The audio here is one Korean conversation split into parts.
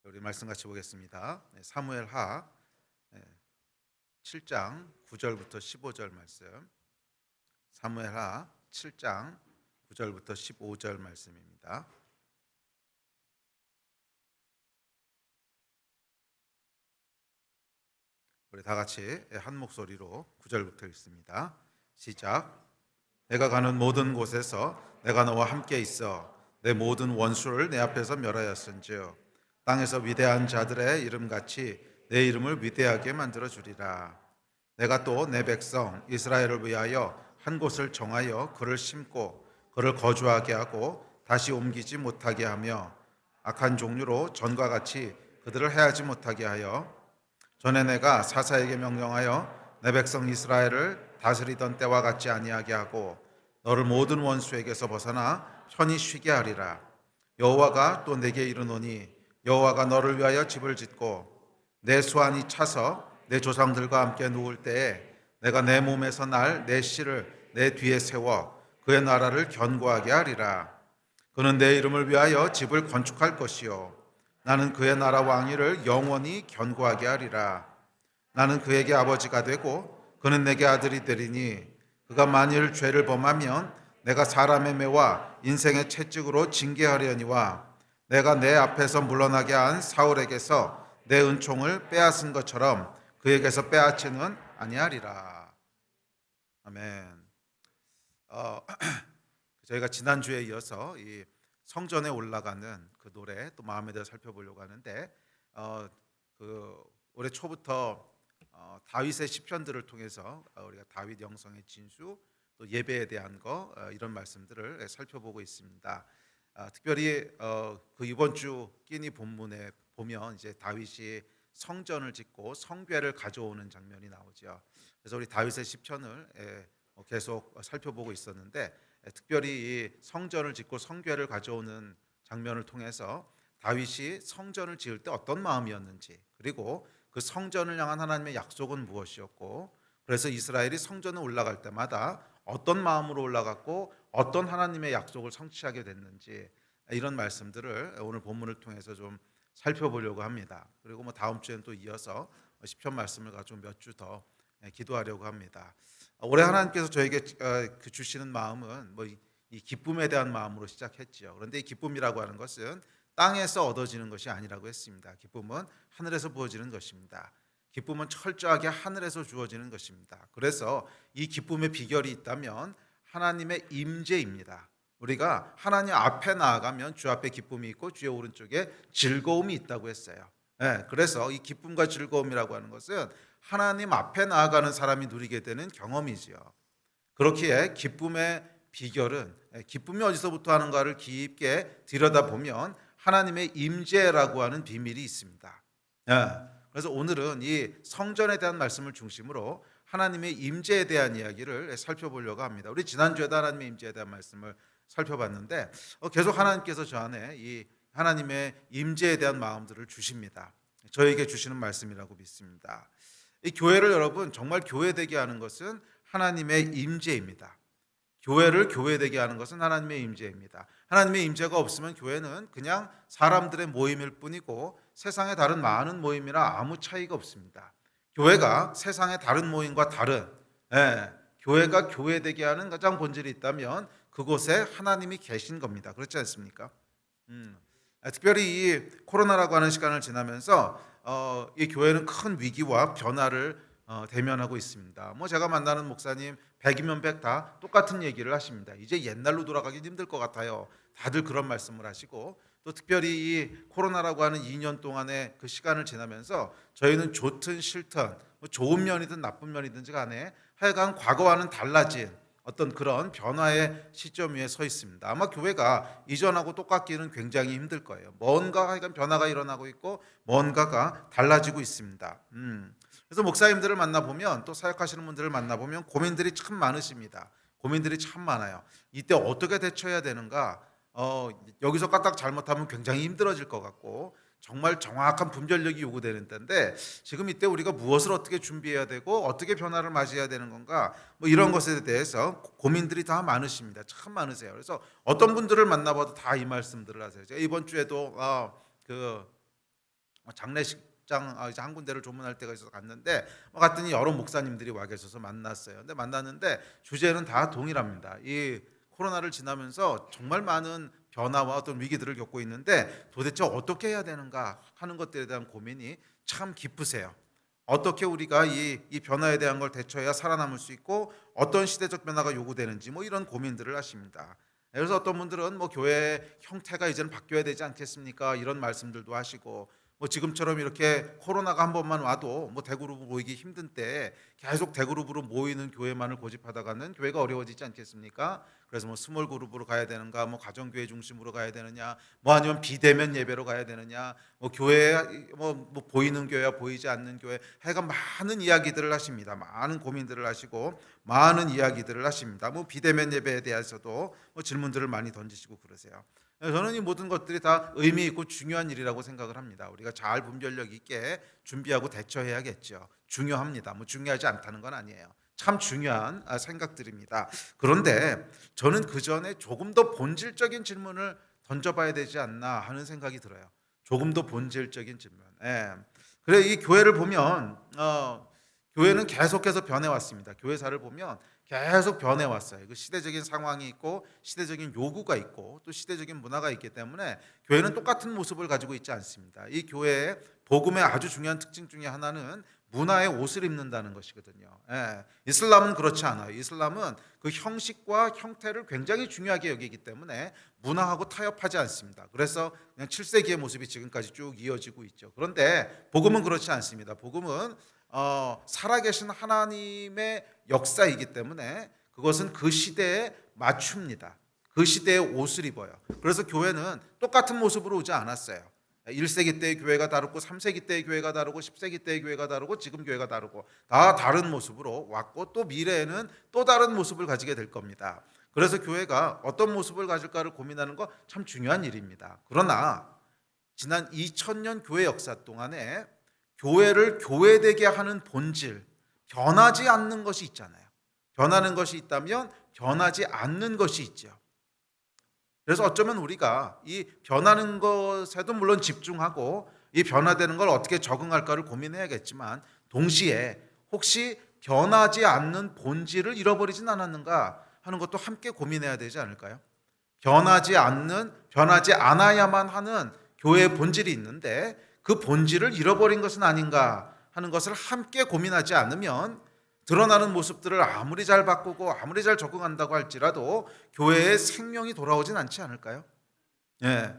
우리 말씀 같이 보겠습니다. 사무엘하 7장 9절부터 15절 말씀. 사무엘하 7장 9절부터 15절 말씀입니다. 우리 다 같이 한 목소리로 9절부터 읽습니다. 시작. 내가 가는 모든 곳에서 내가 너와 함께 있어 내 모든 원수를 내 앞에서 멸하였은즉 땅에서 위대한 자들의 이름같이 내 이름을 위대하게 만들어 주리라. 내가 또 내 백성 이스라엘을 위하여 한 곳을 정하여 그를 심고 그를 거주하게 하고 다시 옮기지 못하게 하며 악한 종류로 전과 같이 그들을 해하지 못하게 하여 전에 내가 사사에게 명령하여 내 백성 이스라엘을 다스리던 때와 같지 아니하게 하고 너를 모든 원수에게서 벗어나 편히 쉬게 하리라. 여호와가 또 내게 이르노니 여호와가 너를 위하여 집을 짓고 내 수완이 차서 내 조상들과 함께 누울 때에 내가 내 몸에서 날 내 씨를 내 뒤에 세워 그의 나라를 견고하게 하리라. 그는 내 이름을 위하여 집을 건축할 것이요 나는 그의 나라 왕위를 영원히 견고하게 하리라. 나는 그에게 아버지가 되고 그는 내게 아들이 되리니 그가 만일 죄를 범하면 내가 사람의 매와 인생의 채찍으로 징계하려니와 내가 내 앞에서 물러나게 한 사울에게서 내 은총을 빼앗은 것처럼 그에게서 빼앗지는 아니하리라. 아멘. 저희가 지난주에 이어서 이 성전에 올라가는 그 노래 또 마음에 대해 살펴보려고 하는데 올해 초부터 다윗의 시편들을 통해서 우리가 다윗 영성의 진수 또 예배에 대한 이런 말씀들을 살펴보고 있습니다. 특별히 그 이번 주 끼니 본문에 보면 이제 다윗이 성전을 짓고 성궤를 가져오는 장면이 나오죠. 그래서 우리 다윗의 시편을 계속 살펴보고 있었는데 특별히 이 성전을 짓고 성궤를 가져오는 장면을 통해서 다윗이 성전을 지을 때 어떤 마음이었는지 그리고 그 성전을 향한 하나님의 약속은 무엇이었고 그래서 이스라엘이 성전에 올라갈 때마다 어떤 마음으로 올라갔고 어떤 하나님의 약속을 성취하게 됐는지 이런 말씀들을 오늘 본문을 통해서 좀 살펴보려고 합니다. 그리고 다음 주에는 또 이어서 시편 말씀을 가지고 몇 주 더 기도하려고 합니다. 올해 하나님께서 저에게 주시는 마음은 이 기쁨에 대한 마음으로 시작했지요. 그런데 이 기쁨이라고 하는 것은 땅에서 얻어지는 것이 아니라고 했습니다. 기쁨은 하늘에서 부어지는 것입니다. 기쁨은 철저하게 하늘에서 주어지는 것입니다. 그래서 이 기쁨의 비결이 있다면 하나님의 임재입니다. 우리가 하나님 앞에 나아가면 주 앞에 기쁨이 있고 주의 오른쪽에 즐거움이 있다고 했어요. 그래서 이 기쁨과 즐거움이라고 하는 것은 하나님 앞에 나아가는 사람이 누리게 되는 경험이지요. 그렇기에 기쁨의 비결은 기쁨이 어디서부터 하는가를 깊게 들여다보면 하나님의 임재라고 하는 비밀이 있습니다. 그래서 오늘은 이 성전에 대한 말씀을 중심으로 하나님의 임재에 대한 이야기를 살펴보려고 합니다. 우리 지난주에도 하나님의 임재에 대한 말씀을 살펴봤는데 계속 하나님께서 저 안에 이 하나님의 임재에 대한 마음들을 주십니다. 저에게 주시는 말씀이라고 믿습니다. 이 교회를 여러분 정말 교회되게 하는 것은 하나님의 임재입니다. 교회를 교회되게 하는 것은 하나님의 임재입니다. 하나님의 임재가 없으면 교회는 그냥 사람들의 모임일 뿐이고 세상의 다른 많은 모임이나 아무 차이가 없습니다. 교회가 세상의 다른 모임과 다른 교회가 교회되게 하는 가장 본질이 있다면 그곳에 하나님이 계신 겁니다. 그렇지 않습니까? 특별히 이 코로나라고 하는 시간을 지나면서 이 교회는 큰 위기와 변화를 대면하고 있습니다. 제가 만나는 목사님 100이면 100 다 똑같은 얘기를 하십니다. 이제 옛날로 돌아가기 힘들 것 같아요. 다들 그런 말씀을 하시고 또 특별히 이 코로나라고 하는 2년 동안의 그 시간을 지나면서 저희는 좋든 싫든 좋은 면이든 나쁜 면이든지 간에 하여간 과거와는 달라진 어떤 그런 변화의 시점 위에 서 있습니다. 아마 교회가 이전하고 똑같기는 굉장히 힘들 거예요. 뭔가 하여간 변화가 일어나고 있고 뭔가가 달라지고 있습니다. 그래서 목사님들을 만나보면 또 사역하시는 분들을 만나보면 고민들이 참 많으십니다. 고민들이 참 많아요. 이때 어떻게 대처해야 되는가? 여기서 까딱 잘못하면 굉장히 힘들어질 것 같고 정말 정확한 분별력이 요구되는 때인데 지금 이때 우리가 무엇을 어떻게 준비해야 되고 어떻게 변화를 맞이해야 되는 건가 이런 것에 대해서 고민들이 다 많으십니다. 참 많으세요. 그래서 어떤 분들을 만나봐도 다 이 말씀들을 하세요. 제가 이번 주에도 장례식장 이제 한 군데를 조문할 때가 있어서 갔는데 갔더니 여러 목사님들이 와 계셔서 만났어요. 근데 만났는데 주제는 다 동일합니다. 이 코로나를 지나면서 정말 많은 변화와 어떤 위기들을 겪고 있는데 도대체 어떻게 해야 되는가 하는 것들에 대한 고민이 참 깊으세요. 어떻게 우리가 이 변화에 대한 걸 대처해야 살아남을 수 있고 어떤 시대적 변화가 요구되는지 뭐 이런 고민들을 하십니다. 그래서 어떤 분들은 뭐 교회 형태가 이제는 바뀌어야 되지 않겠습니까? 이런 말씀들도 하시고 뭐 지금처럼 이렇게 코로나가 한 번만 와도 뭐 대그룹으로 모이기 힘든 때 계속 대그룹으로 모이는 교회만을 고집하다가는 교회가 어려워지지 않겠습니까? 그래서 뭐 스몰 그룹으로 가야 되는가, 뭐 가정교회 중심으로 가야 되느냐, 뭐 아니면 비대면 예배로 가야 되느냐, 뭐 교회 뭐 보이는 교회와 보이지 않는 교회, 하여간 많은 이야기들을 하십니다. 많은 고민들을 하시고 많은 이야기들을 하십니다. 뭐 비대면 예배에 대해서도 뭐 질문들을 많이 던지시고 그러세요. 저는 이 모든 것들이 다 의미 있고 중요한 일이라고 생각을 합니다. 우리가 잘 분별력 있게 준비하고 대처해야겠죠. 중요합니다. 뭐 중요하지 않다는 건 아니에요. 참 중요한 생각들입니다. 그런데 저는 그 전에 조금 더 본질적인 질문을 던져봐야 되지 않나 하는 생각이 들어요. 조금 더 본질적인 질문. 예. 그래 이 교회를 보면 교회는 계속해서 변해왔습니다. 교회사를 보면 계속 변해왔어요. 그 시대적인 상황이 있고 시대적인 요구가 있고 또 시대적인 문화가 있기 때문에 교회는 똑같은 모습을 가지고 있지 않습니다. 이 교회의 복음의 아주 중요한 특징 중에 하나는 문화의 옷을 입는다는 것이거든요. 예. 이슬람은 그렇지 않아요. 이슬람은 그 형식과 형태를 굉장히 중요하게 여기기 때문에 문화하고 타협하지 않습니다. 그래서 그냥 7세기의 모습이 지금까지 쭉 이어지고 있죠. 그런데 복음은 그렇지 않습니다. 복음은 살아계신 하나님의 역사이기 때문에 그것은 그 시대에 맞춥니다. 그 시대의 옷을 입어요. 그래서 교회는 똑같은 모습으로 오지 않았어요. 1세기 때의 교회가 다르고 3세기 때의 교회가 다르고 10세기 때의 교회가 다르고 지금 교회가 다르고 다 다른 모습으로 왔고 또 미래에는 또 다른 모습을 가지게 될 겁니다. 그래서 교회가 어떤 모습을 가질까를 고민하는 거 참 중요한 일입니다. 그러나 지난 2000년 교회 역사 동안에 교회를 교회되게 하는 본질, 변하지 않는 것이 있잖아요. 변하는 것이 있다면 변하지 않는 것이 있죠. 그래서 어쩌면 우리가 이 변하는 것에도 물론 집중하고 이 변화되는 걸 어떻게 적응할까를 고민해야겠지만 동시에 혹시 변하지 않는 본질을 잃어버리진 않았는가 하는 것도 함께 고민해야 되지 않을까요? 변하지 않아야만 하는 교회의 본질이 있는데 그 본질을 잃어버린 것은 아닌가 하는 것을 함께 고민하지 않으면 드러나는 모습들을 아무리 잘 바꾸고 아무리 잘 적응한다고 할지라도 교회의 생명이 돌아오진 않지 않을까요? 예.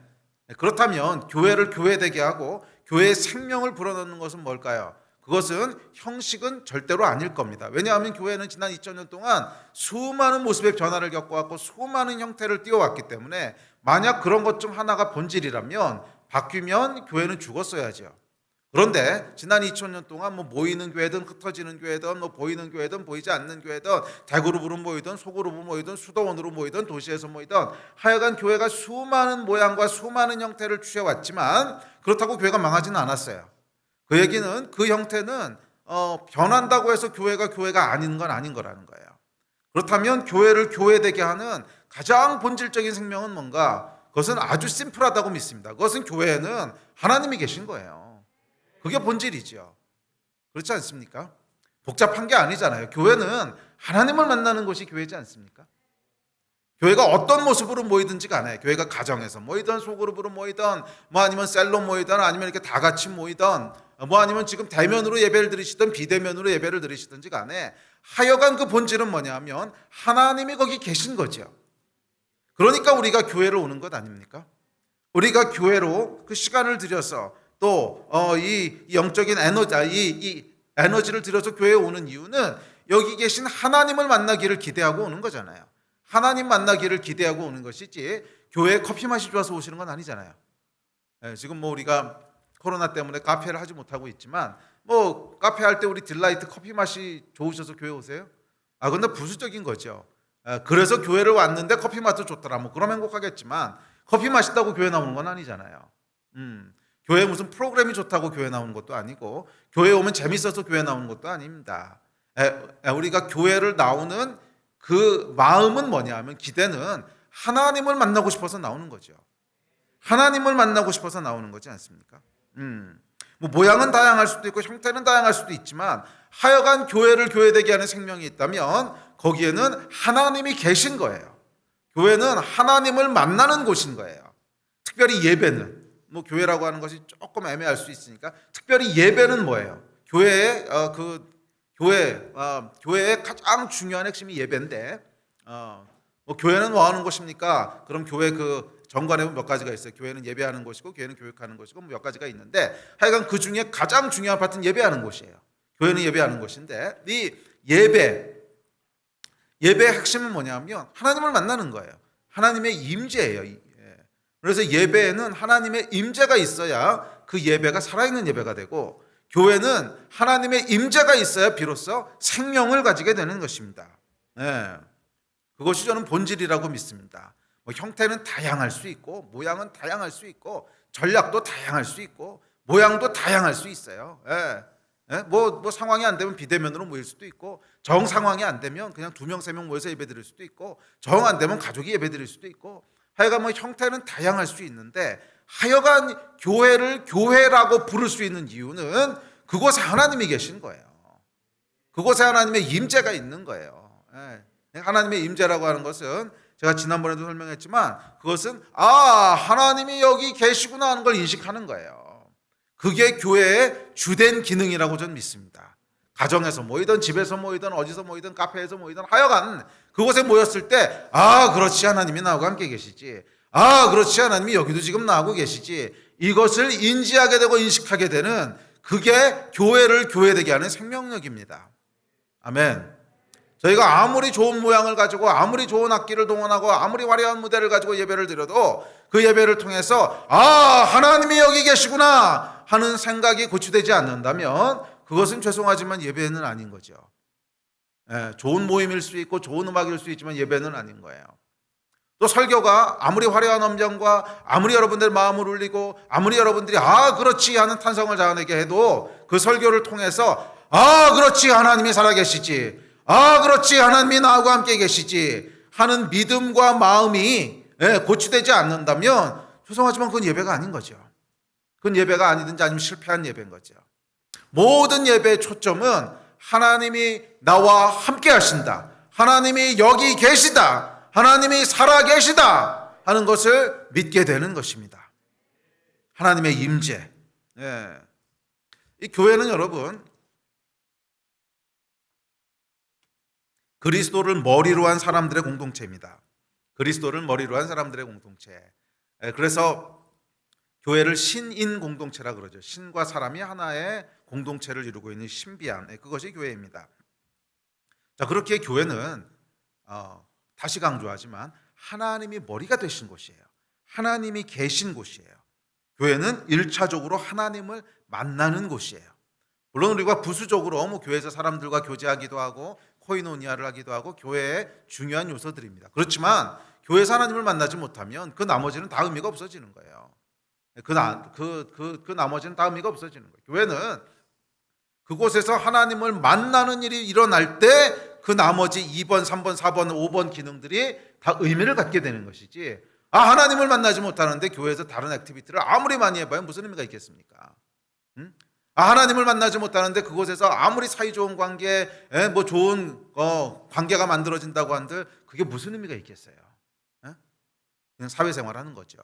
그렇다면 교회를 교회되게 하고 교회의 생명을 불어넣는 것은 뭘까요? 그것은 형식은 절대로 아닐 겁니다. 왜냐하면 교회는 지난 2000년 동안 수많은 모습의 변화를 겪어왔고 수많은 형태를 띄워왔기 때문에 만약 그런 것 중 하나가 본질이라면 바뀌면 교회는 죽었어야죠. 그런데 지난 2000년 동안 뭐 모이는 교회든 흩어지는 교회든 뭐 보이는 교회든 보이지 않는 교회든 대그룹으로 모이든 소그룹으로 모이든 수도원으로 모이든 도시에서 모이든 하여간 교회가 수많은 모양과 수많은 형태를 취해왔지만 그렇다고 교회가 망하지는 않았어요. 그 얘기는 그 형태는 변한다고 해서 교회가 아닌 건 아닌 거라는 거예요. 그렇다면 교회를 교회되게 하는 가장 본질적인 생명은 뭔가? 그것은 아주 심플하다고 믿습니다. 그것은 교회에는 하나님이 계신 거예요. 그게 본질이죠. 그렇지 않습니까? 복잡한 게 아니잖아요. 교회는 하나님을 만나는 것이 교회지 않습니까? 교회가 어떤 모습으로 모이든지 간에 교회가 가정에서 모이든 소그룹으로 모이든 뭐 아니면 셀로 모이든 아니면 이렇게 다 같이 모이든 뭐 아니면 지금 대면으로 예배를 드리시든 비대면으로 예배를 드리시든지 간에 하여간 그 본질은 뭐냐면 하나님이 거기 계신 거죠. 그러니까 우리가 교회로 오는 것 아닙니까? 우리가 교회로 그 시간을 들여서 또 이 영적인 이 에너지를 들여서 교회에 오는 이유는 여기 계신 하나님을 만나기를 기대하고 오는 거잖아요. 하나님 만나기를 기대하고 오는 것이지 교회에 커피 맛이 좋아서 오시는 건 아니잖아요. 지금 뭐 우리가 코로나 때문에 카페를 하지 못하고 있지만 뭐 카페 할 때 우리 딜라이트 커피 맛이 좋으셔서 교회 오세요? 근데 부수적인 거죠. 그래서 교회를 왔는데 커피 맛도 좋더라. 뭐 그럼 행복하겠지만 커피 맛있다고 교회 나오는 건 아니잖아요. 교회 무슨 프로그램이 좋다고 교회 나오는 것도 아니고 교회 오면 재밌어서 교회 나오는 것도 아닙니다. 우리가 교회를 나오는 그 마음은 뭐냐 하면 기대는 하나님을 만나고 싶어서 나오는 거죠. 하나님을 만나고 싶어서 나오는 거지 않습니까? 뭐 모양은 다양할 수도 있고 형태는 다양할 수도 있지만 하여간 교회를 교회되게 하는 생명이 있다면 거기에는 하나님이 계신 거예요. 교회는 하나님을 만나는 곳인 거예요. 특별히 예배는 뭐 교회라고 하는 것이 조금 애매할 수 있으니까 특별히 예배는 뭐예요? 교회의 가장 중요한 핵심이 예배인데 뭐 교회는 뭐 하는 곳입니까? 그럼 교회 그 정관에 몇 가지가 있어요. 교회는 예배하는 곳이고 교회는 교육하는 곳이고 몇 가지가 있는데 하여간 그 중에 가장 중요한 파트는 예배하는 곳이에요. 교회는 예배하는 곳인데 이 예배의 핵심은 뭐냐면 하나님을 만나는 거예요. 하나님의 임재예요. 그래서 예배에는 하나님의 임재가 있어야 그 예배가 살아있는 예배가 되고 교회는 하나님의 임재가 있어야 비로소 생명을 가지게 되는 것입니다. 그것이 저는 본질이라고 믿습니다. 뭐 형태는 다양할 수 있고 모양은 다양할 수 있고 전략도 다양할 수 있고 모양도 다양할 수 있어요. 뭐 상황이 안 되면 비대면으로 모일 수도 있고 정 상황이 안 되면 그냥 2명 3명 모여서 예배드릴 수도 있고 정 안 되면 가족이 예배드릴 수도 있고 하여간 뭐 형태는 다양할 수 있는데 하여간 교회를 교회라고 부를 수 있는 이유는 그곳에 하나님이 계신 거예요. 그곳에 하나님의 임재가 있는 거예요. 하나님의 임재라고 하는 것은 제가 지난번에도 설명했지만 그것은 하나님이 여기 계시구나 하는 걸 인식하는 거예요. 그게 교회의 주된 기능이라고 저는 믿습니다. 가정에서 모이든 집에서 모이든 어디서 모이든 카페에서 모이든 하여간 그곳에 모였을 때 그렇지 하나님이 나하고 함께 계시지, 그렇지 하나님이 여기도 지금 나하고 계시지, 이것을 인지하게 되고 인식하게 되는 그게 교회를 교회되게 하는 생명력입니다. 아멘. 저희가 아무리 좋은 모양을 가지고 아무리 좋은 악기를 동원하고 아무리 화려한 무대를 가지고 예배를 드려도 그 예배를 통해서 하나님이 여기 계시구나 하는 생각이 고취되지 않는다면 그것은 죄송하지만 예배는 아닌 거죠. 좋은 모임일 수 있고 좋은 음악일 수 있지만 예배는 아닌 거예요. 또 설교가 아무리 화려한 음정과 아무리 여러분들 마음을 울리고 아무리 여러분들이 그렇지 하는 탄성을 자아내게 해도 그 설교를 통해서 그렇지 하나님이 살아계시지, 그렇지 하나님이 나하고 함께 계시지 하는 믿음과 마음이 고취되지 않는다면 죄송하지만 그건 예배가 아닌 거죠. 그건 예배가 아니든지 아니면 실패한 예배인 거죠. 모든 예배의 초점은 하나님이 나와 함께 하신다, 하나님이 여기 계시다, 하나님이 살아계시다 하는 것을 믿게 되는 것입니다. 하나님의 임재. 이 교회는 여러분 그리스도를 머리로 한 사람들의 공동체입니다. 그리스도를 머리로 한 사람들의 공동체. 그래서 교회를 신인 공동체라 그러죠. 신과 사람이 하나의 공동체를 이루고 있는 신비한, 그것이 교회입니다. 자, 그렇게 교회는 다시 강조하지만 하나님이 머리가 되신 곳이에요. 하나님이 계신 곳이에요. 교회는 1차적으로 하나님을 만나는 곳이에요. 물론 우리가 부수적으로 뭐 교회에서 사람들과 교제하기도 하고 코이노니아를 하기도 하고 교회의 중요한 요소들입니다. 그렇지만 교회에서 하나님을 만나지 못하면 그 나머지는 다 의미가 없어지는 거예요. 그 나머지는 다 의미가 없어지는 거예요. 교회는 그곳에서 하나님을 만나는 일이 일어날 때 그 나머지 2번, 3번, 4번, 5번 기능들이 다 의미를 갖게 되는 것이지, 하나님을 만나지 못하는데 교회에서 다른 액티비티를 아무리 많이 해봐야 무슨 의미가 있겠습니까? 하나님을 만나지 못하는데 그곳에서 아무리 사이좋은 관계, 뭐 좋은 관계가 만들어진다고 한들 그게 무슨 의미가 있겠어요? 그냥 사회생활하는 거죠.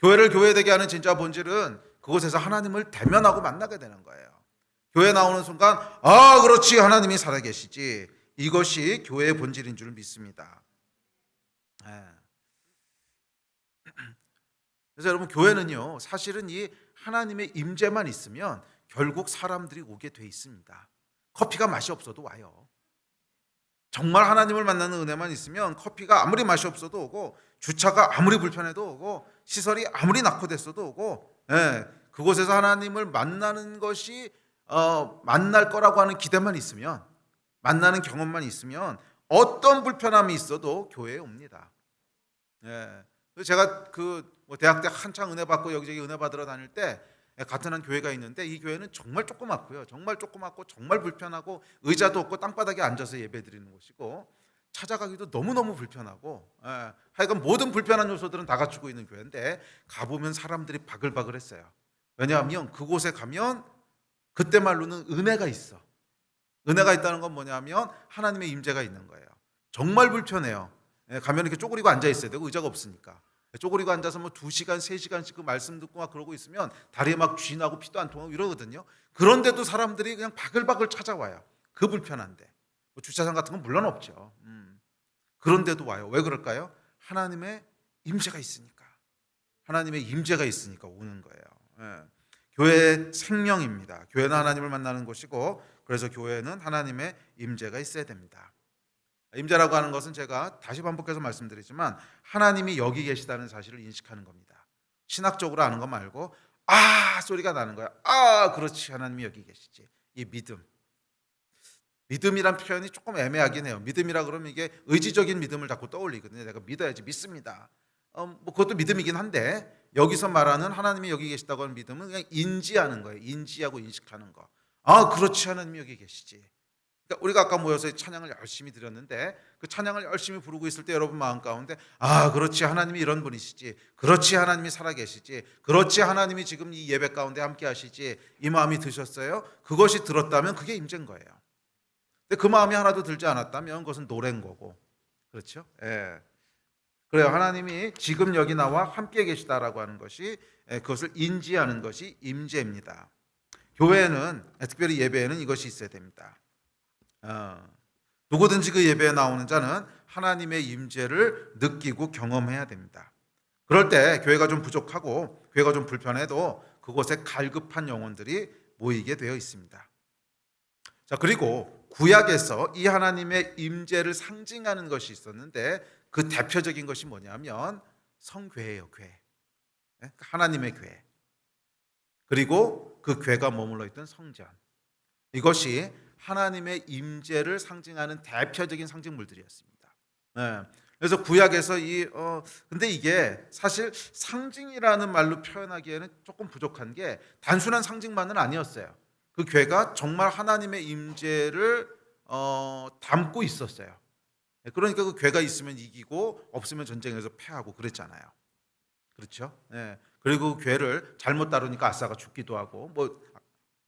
교회를 교회되게 하는 진짜 본질은 그곳에서 하나님을 대면하고 만나게 되는 거예요. 교회 나오는 순간 그렇지 하나님이 살아계시지, 이것이 교회의 본질인 줄 믿습니다. 그래서 여러분 교회는요 사실은 이 하나님의 임재만 있으면 결국 사람들이 오게 돼 있습니다. 커피가 맛이 없어도 와요. 정말 하나님을 만나는 은혜만 있으면 커피가 아무리 맛이 없어도 오고, 주차가 아무리 불편해도 오고, 시설이 아무리 낙후됐어도 오고, 그곳에서 하나님을 만나는 것이 만날 거라고 하는 기대만 있으면, 만나는 경험만 있으면 어떤 불편함이 있어도 교회에 옵니다. 제가 대학 때 한창 은혜 받고 여기저기 은혜 받으러 다닐 때 같은 한 교회가 있는데 이 교회는 정말 조그맣고요. 정말 조그맣고 정말 불편하고 의자도 없고 땅바닥에 앉아서 예배드리는 곳이고 찾아가기도 너무너무 불편하고, 하여간 모든 불편한 요소들은 다 갖추고 있는 교회인데 가보면 사람들이 바글바글했어요. 왜냐하면 그곳에 가면 그때 말로는 은혜가 있어. 은혜가 있다는 건 뭐냐면 하나님의 임재가 있는 거예요. 정말 불편해요. 가면 이렇게 쪼그리고 앉아 있어야 되고 의자가 없으니까. 쪼그리고 앉아서 뭐 2시간, 3시간씩 그 말씀 듣고 막 그러고 있으면 다리에 막 쥐나고 피도 안 통하고 이러거든요. 그런데도 사람들이 그냥 바글바글 찾아와요. 그 불편한데. 뭐 주차장 같은 건 물론 없죠. 그런데도 와요. 왜 그럴까요? 하나님의 임재가 있으니까. 하나님의 임재가 있으니까 오는 거예요. 예. 교회의 생명입니다. 교회는 하나님을 만나는 곳이고, 그래서 교회는 하나님의 임재가 있어야 됩니다. 임재라고 하는 것은 제가 다시 반복해서 말씀드리지만 하나님이 여기 계시다는 사실을 인식하는 겁니다. 신학적으로 아는 거 말고 소리가 나는 거야. 그렇지, 하나님이 여기 계시지. 이 믿음. 믿음이란 표현이 조금 애매하긴 해요. 믿음이라 그러면 이게 의지적인 믿음을 자꾸 떠올리거든요. 내가 믿어야지, 믿습니다. 뭐 그것도 믿음이긴 한데, 여기서 말하는 하나님이 여기 계시다고 하는 믿음은 그냥 인지하는 거예요. 인지하고 인식하는 거. 그렇지, 하나님이 여기 계시지. 그러니까 우리가 아까 모여서 찬양을 열심히 드렸는데, 그 찬양을 열심히 부르고 있을 때 여러분 마음 가운데 그렇지, 하나님이 이런 분이시지. 그렇지, 하나님이 살아계시지. 그렇지, 하나님이 지금 이 예배 가운데 함께 하시지. 이 마음이 드셨어요? 그것이 들었다면 그게 임재인 거예요. 근데 그 마음이 하나도 들지 않았다면 그것은 노래인 거고. 그렇죠? 예. 그래요. 하나님이 지금 여기 나와 함께 계시다라고 하는 것이, 그것을 인지하는 것이 임재입니다. 교회는, 특별히 예배에는 이것이 있어야 됩니다. 누구든지 그 예배에 나오는 자는 하나님의 임재를 느끼고 경험해야 됩니다. 그럴 때 교회가 좀 부족하고 교회가 좀 불편해도 그곳에 갈급한 영혼들이 모이게 되어 있습니다. 자, 그리고 구약에서 이 하나님의 임재를 상징하는 것이 있었는데, 그 대표적인 것이 뭐냐면 성교회예요. 교회. 하나님의 교회. 그리고 그 교회가 머물러 있던 성전. 이것이 하나님의 임재를 상징하는 대표적인 상징물들이었습니다. 그래서 구약에서 근데 이게 사실 상징이라는 말로 표현하기에는 조금 부족한 게, 단순한 상징만은 아니었어요. 그 교회가 정말 하나님의 임재를 담고 있었어요. 그러니까 그 교회가 있으면 이기고 없으면 전쟁에서 패하고 그랬잖아요. 그렇죠? 그리고 그 교회를 잘못 다루니까 아싸가 죽기도 하고,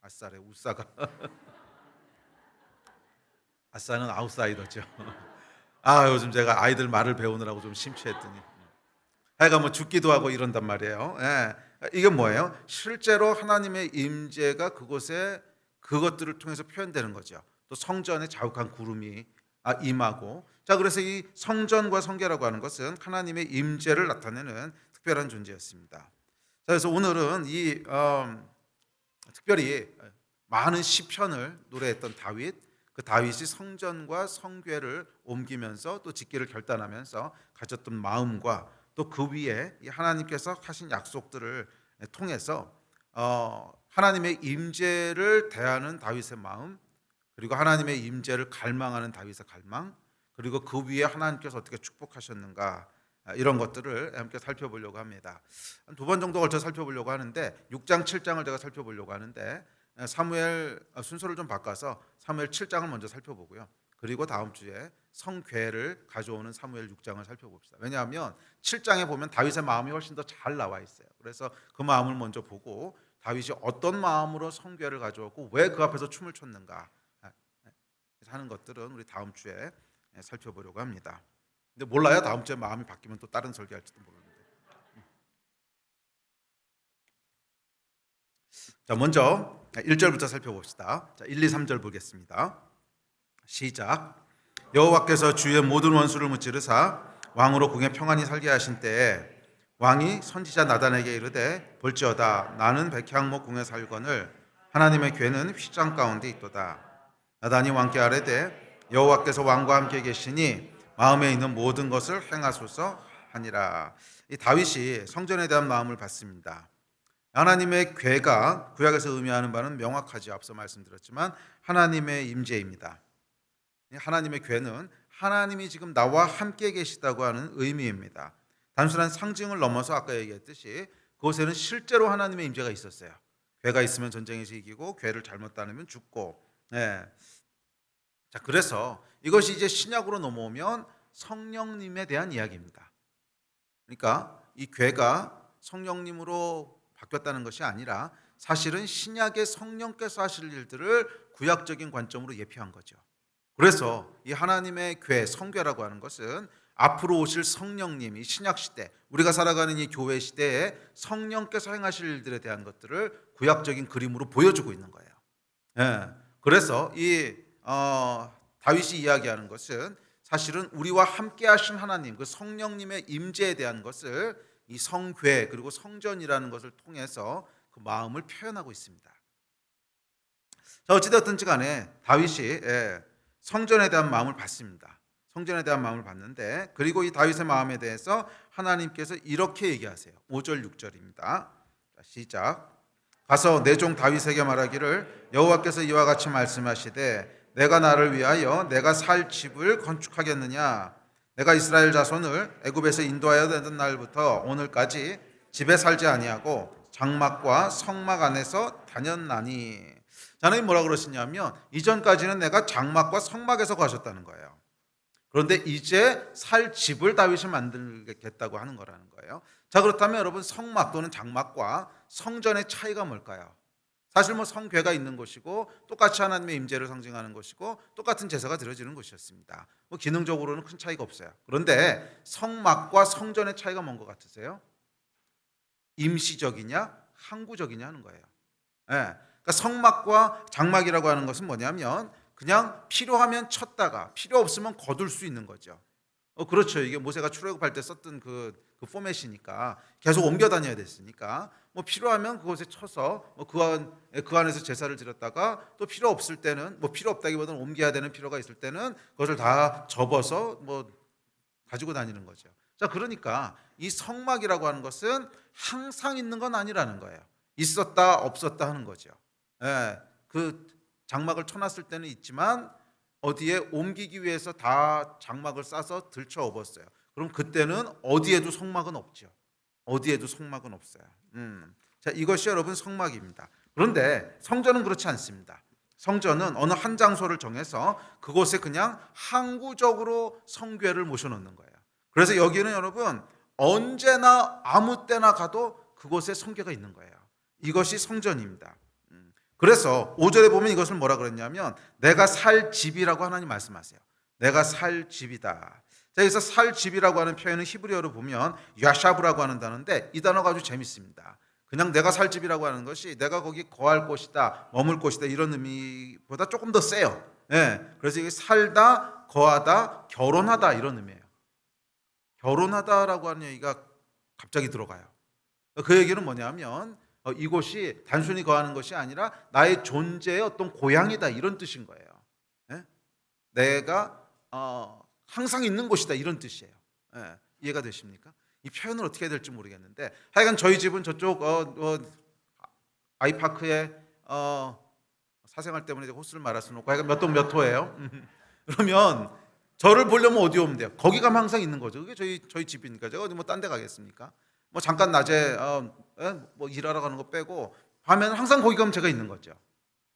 아싸래, 우싸가. 아싸는 아웃사이더죠. 요즘 제가 아이들 말을 배우느라고 좀 심취했더니 하여간 뭐 죽기도 하고 이런단 말이에요. 이게 뭐예요? 실제로 하나님의 임재가 그곳에 그것들을 통해서 표현되는 거죠. 또 성전에 자욱한 구름이 임하고, 자, 그래서 이 성전과 성계라고 하는 것은 하나님의 임재를 나타내는 특별한 존재였습니다. 자, 그래서 오늘은 이 특별히 많은 시편을 노래했던 다윗, 그 다윗이 성전과 성궤를 옮기면서 또 짓기를 결단하면서 가졌던 마음과, 또 그 위에 하나님께서 하신 약속들을 통해서 하나님의 임재를 대하는 다윗의 마음, 그리고 하나님의 임재를 갈망하는 다윗의 갈망, 그리고 그 위에 하나님께서 어떻게 축복하셨는가, 이런 것들을 함께 살펴보려고 합니다. 한 2번 정도 걸쳐 살펴보려고 하는데, 6장 7장을 제가 살펴보려고 하는데, 사무엘 순서를 좀 바꿔서 사무엘 7장을 먼저 살펴보고요. 그리고 다음 주에 성궤를 가져오는 사무엘 6장을 살펴봅시다. 왜냐하면 7장에 보면 다윗의 마음이 훨씬 더 잘 나와 있어요. 그래서 그 마음을 먼저 보고 다윗이 어떤 마음으로 성궤를 가져왔고 왜 그 앞에서 춤을 췄는가 하는 것들은 우리 다음 주에 살펴보려고 합니다. 근데 몰라요, 다음 주에 마음이 바뀌면 또 다른 설교할지도 모르는데. 자, 먼저 1절부터 살펴봅시다. 자, 1, 2, 3절 보겠습니다. 시작. 여호와께서 주의 모든 원수를 무찌르사 왕으로 궁에 평안히 살게 하신 때에 왕이 선지자 나단에게 이르되, 볼지어다 나는 백향목 궁에 살거늘 하나님의 궤는 휘장 가운데 있도다. 나단이 왕께 아뢰되, 여호와께서 왕과 함께 계시니 마음에 있는 모든 것을 행하소서 하니라. 이 다윗이 성전에 대한 마음을 받습니다. 하나님의 궤가 구약에서 의미하는 바는 명확하지, 앞서 말씀드렸지만 하나님의 임재입니다. 하나님의 궤는 하나님이 지금 나와 함께 계시다고 하는 의미입니다. 단순한 상징을 넘어서 아까 얘기했듯이 그곳에는 실제로 하나님의 임재가 있었어요. 궤가 있으면 전쟁에서 이기고 궤를 잘못 다루면 죽고. 자, 그래서 이것이 이제 신약으로 넘어오면 성령님에 대한 이야기입니다. 그러니까 이 궤가 성령님으로 바뀌었다는 것이 아니라 사실은 신약의 성령께서 하실 일들을 구약적인 관점으로 예표한 거죠. 그래서 이 하나님의 궤, 성궤라고 하는 것은 앞으로 오실 성령님이 신약 시대, 우리가 살아가는 이 교회 시대에 성령께서 행하실 일들에 대한 것들을 구약적인 그림으로 보여주고 있는 거예요. 예. 그래서 이 다윗이 이야기하는 것은 사실은 우리와 함께 하신 하나님, 그 성령님의 임재에 대한 것을 이 성궤 그리고 성전이라는 것을 통해서 그 마음을 표현하고 있습니다. 자, 어찌되었든지 간에 다윗이 성전에 대한 마음을 받습니다. 성전에 대한 마음을 받는데, 그리고 이 다윗의 마음에 대해서 하나님께서 이렇게 얘기하세요. 5절 6절입니다. 시작. 가서 내 종 다윗에게 말하기를 여호와께서 이와 같이 말씀하시되 내가 나를 위하여 내가 살 집을 건축하겠느냐. 내가 이스라엘 자손을 애굽에서 인도하여 내던 날부터 오늘까지 집에 살지 아니하고 장막과 성막 안에서 다녔나니. 하나님 뭐라 그러시냐면 이전까지는 내가 장막과 성막에서 거하셨다는 거예요. 그런데 이제 살 집을 다윗이 만들겠다고 하는 거라는 거예요. 자, 그렇다면 여러분, 성막 또는 장막과 성전의 차이가 뭘까요? 사실 성궤가 있는 곳이고 똑같이 하나님의 임재를 상징하는 곳이고 똑같은 제사가 드려지는 곳이었습니다. 기능적으로는 큰 차이가 없어요. 그런데 성막과 성전의 차이가 뭔 것 같으세요? 임시적이냐 항구적이냐 하는 거예요. 그러니까 성막과 장막이라고 하는 것은 뭐냐면 그냥 필요하면 쳤다가 필요 없으면 거둘 수 있는 거죠. 그렇죠. 이게 모세가 출애굽할 때 썼던 그 포맷이니까 계속 옮겨 다녀야 됐으니까 필요하면 그곳에 쳐서 그 안에서 제사를 드렸다가 또 필요 없을 때는 필요 없다기보다는 옮겨야 되는 필요가 있을 때는 그것을 다 접어서 가지고 다니는 거죠. 자, 그러니까 이 성막이라고 하는 것은 항상 있는 건 아니라는 거예요. 있었다 없었다 하는 거죠. 그 장막을 쳐놨을 때는 있지만 어디에 옮기기 위해서 다 장막을 싸서 들쳐 업었어요. 그럼 그때는 어디에도 성막은 없죠. 어디에도 성막은 없어요. 자, 이것이 여러분 성막입니다. 그런데 성전은 그렇지 않습니다. 성전은 어느 한 장소를 정해서 그곳에 그냥 항구적으로 성궤를 모셔놓는 거예요. 그래서 여기는 여러분 언제나 아무 때나 가도 그곳에 성궤가 있는 거예요. 이것이 성전입니다. 그래서 5절에 보면 이것을 뭐라 그랬냐면 내가 살 집이라고 하나님 말씀하세요. 내가 살 집이다. 자, 여기서 살 집이라고 하는 표현은 히브리어로 보면 야샤브라고 하는 단어인데 이 단어가 아주 재밌습니다. 그냥 내가 살 집이라고 하는 것이 내가 거기 거할 곳이다, 머물 곳이다 이런 의미보다 조금 더 세요. 그래서 이게 살다, 거하다, 결혼하다 이런 의미예요. 결혼하다라고 하는 얘기가 갑자기 들어가요. 그 얘기는 뭐냐면 이곳이 단순히 거하는 것이 아니라 나의 존재의 어떤 고향이다 이런 뜻인 거예요. 내가 항상 있는 곳이다 이런 뜻이에요. 이해가 되십니까? 이 표현을 어떻게 해야 될지 모르겠는데 하여간 저희 집은 저쪽 아이파크에 사생활 때문에 호수를 말할 수는 없고 하여간 몇 동 몇 호예요. 그러면 저를 보려면 어디 오면 돼요? 거기 가면 항상 있는 거죠. 그게 저희 집이니까 제가 어디 딴 데 가겠습니까? 잠깐 낮에 일하러 가는 거 빼고 밤에는 항상 거기 가면 제가 있는 거죠.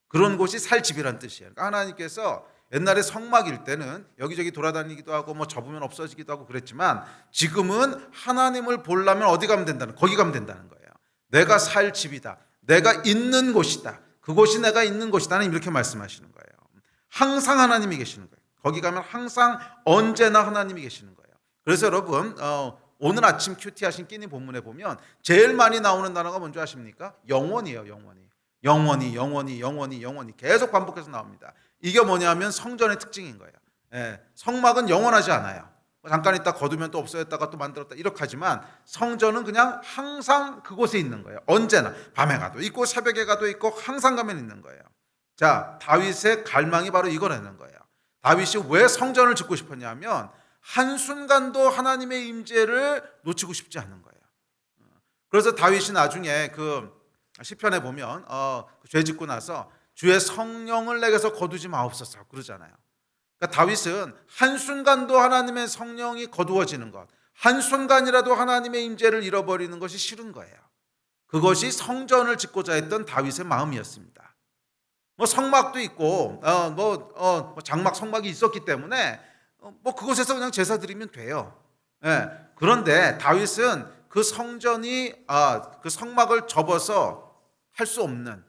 그런 곳이 살 집이란 뜻이에요. 그러니까 하나님께서 옛날에 성막일 때는 여기저기 돌아다니기도 하고 접으면 없어지기도 하고 그랬지만 지금은 하나님을 보려면 어디 가면 된다는, 거기 가면 된다는 거예요. 내가 살 집이다. 내가 있는 곳이다. 그곳이 내가 있는 곳이다. 하나님 이렇게 말씀하시는 거예요. 항상 하나님이 계시는 거예요. 거기 가면 항상 언제나 하나님이 계시는 거예요. 그래서 여러분 오늘 아침 큐티 하신 끼니 본문에 보면 제일 많이 나오는 단어가 뭔지 아십니까? 영원이에요. 영원히 계속 반복해서 나옵니다. 이게 뭐냐면 성전의 특징인 거예요. 성막은 영원하지 않아요. 잠깐 있다 거두면 또 없어졌다가 또 만들었다 이렇게 하지만 성전은 그냥 항상 그곳에 있는 거예요. 언제나 밤에 가도 있고 새벽에 가도 있고 항상 가면 있는 거예요. 자, 다윗의 갈망이 바로 이거라는 거예요. 다윗이 왜 성전을 짓고 싶었냐면 한순간도 하나님의 임재를 놓치고 싶지 않은 거예요. 그래서 다윗이 나중에 그 시편에 보면 죄 짓고 나서 주의 성령을 내게서 거두지 마옵소서 그러잖아요. 그러니까 다윗은 한순간도 하나님의 성령이 거두어지는 것, 한순간이라도 하나님의 임재를 잃어버리는 것이 싫은 거예요. 그것이 성전을 짓고자 했던 다윗의 마음이었습니다. 성막도 있고 장막 성막이 있었기 때문에 그곳에서 그냥 제사 드리면 돼요. 그런데 다윗은 그 성전이 그 성막을 접어서 할 수 없는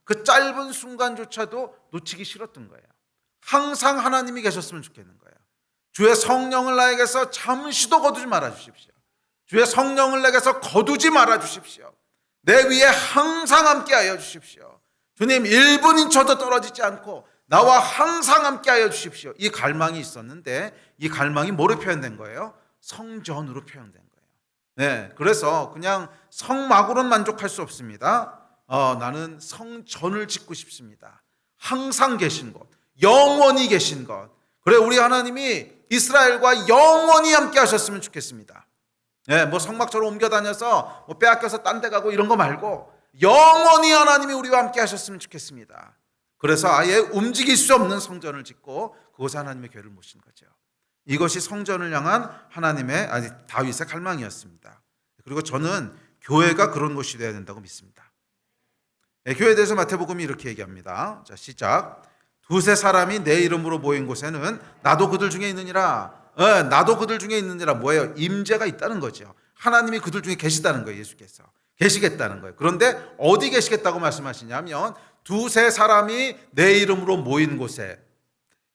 그 짧은 순간조차도 놓치기 싫었던 거예요. 항상 하나님이 계셨으면 좋겠는 거예요. 주의 성령을 나에게서 잠시도 거두지 말아 주십시오. 주의 성령을 내게서 거두지 말아 주십시오. 내 위에 항상 함께하여 주십시오. 주님, 1분인쳐도 떨어지지 않고 나와 항상 함께하여 주십시오. 이 갈망이 있었는데 이 갈망이 뭐로 표현된 거예요? 성전으로 표현된 거예요. 네, 그래서 그냥 성막으로는 만족할 수 없습니다. 나는 성전을 짓고 싶습니다. 항상 계신 것, 영원히 계신 것. 그래, 우리 하나님이 이스라엘과 영원히 함께 하셨으면 좋겠습니다. 네, 뭐 성막처럼 옮겨 다녀서 뭐 빼앗겨서 딴 데 가고 이런 거 말고 영원히 하나님이 우리와 함께 하셨으면 좋겠습니다. 그래서 아예 움직일 수 없는 성전을 짓고 그곳에 하나님의 교회를 모신 거죠. 이것이 성전을 향한 다윗의 갈망이었습니다. 그리고 저는 교회가 그런 곳이 되어야 된다고 믿습니다. 네, 교회에 대해서 마태복음이 이렇게 얘기합니다. 자, 시작. 두세 사람이 내 이름으로 모인 곳에는 나도 그들 중에 있느니라. 나도 그들 중에 있느니라. 뭐예요? 임재가 있다는 거죠. 하나님이 그들 중에 계시다는 거예요. 예수께서 계시겠다는 거예요. 그런데 어디 계시겠다고 말씀하시냐면 두세 사람이 내 이름으로 모인 곳에,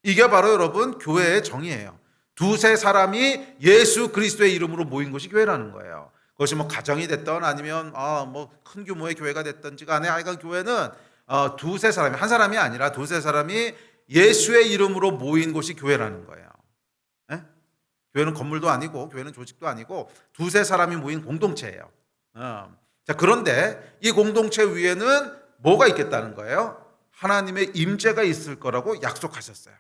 이게 바로 여러분 교회의 정의예요. 두세 사람이 예수 그리스도의 이름으로 모인 곳이 교회라는 거예요. 그것이 뭐 가정이 됐던 아니면 뭐 큰 규모의 교회가 됐든지 간에 하여간 교회는 두세 사람이, 한 사람이 아니라 두세 사람이 예수의 이름으로 모인 곳이 교회라는 거예요. 네? 교회는 건물도 아니고 교회는 조직도 아니고 두세 사람이 모인 공동체예요. 자, 그런데 이 공동체 위에는 뭐가 있겠다는 거예요? 하나님의 임재가 있을 거라고 약속하셨어요.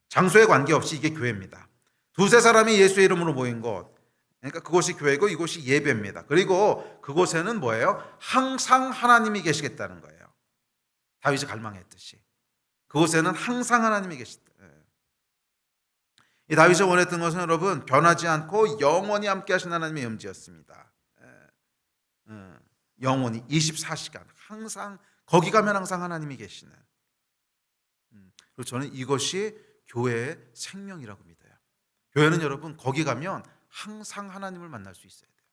장소에 관계없이 이게 교회입니다. 두세 사람이 예수의 이름으로 모인 곳, 그러니까 그곳이 교회고 이곳이 예배입니다. 그리고 그곳에는 뭐예요? 항상 하나님이 계시겠다는 거예요. 다윗이 갈망했듯이 그곳에는 항상 하나님이 계시다. 이 다윗이 원했던 것은 여러분 변하지 않고 영원히 함께 하신 하나님의 임재였습니다. 영원히 24시간 항상 거기 가면 항상 하나님이 계시는. 그리고 저는 이것이 교회의 생명이라고 믿어요. 교회는 여러분 거기 가면 항상 하나님을 만날 수 있어야 돼요.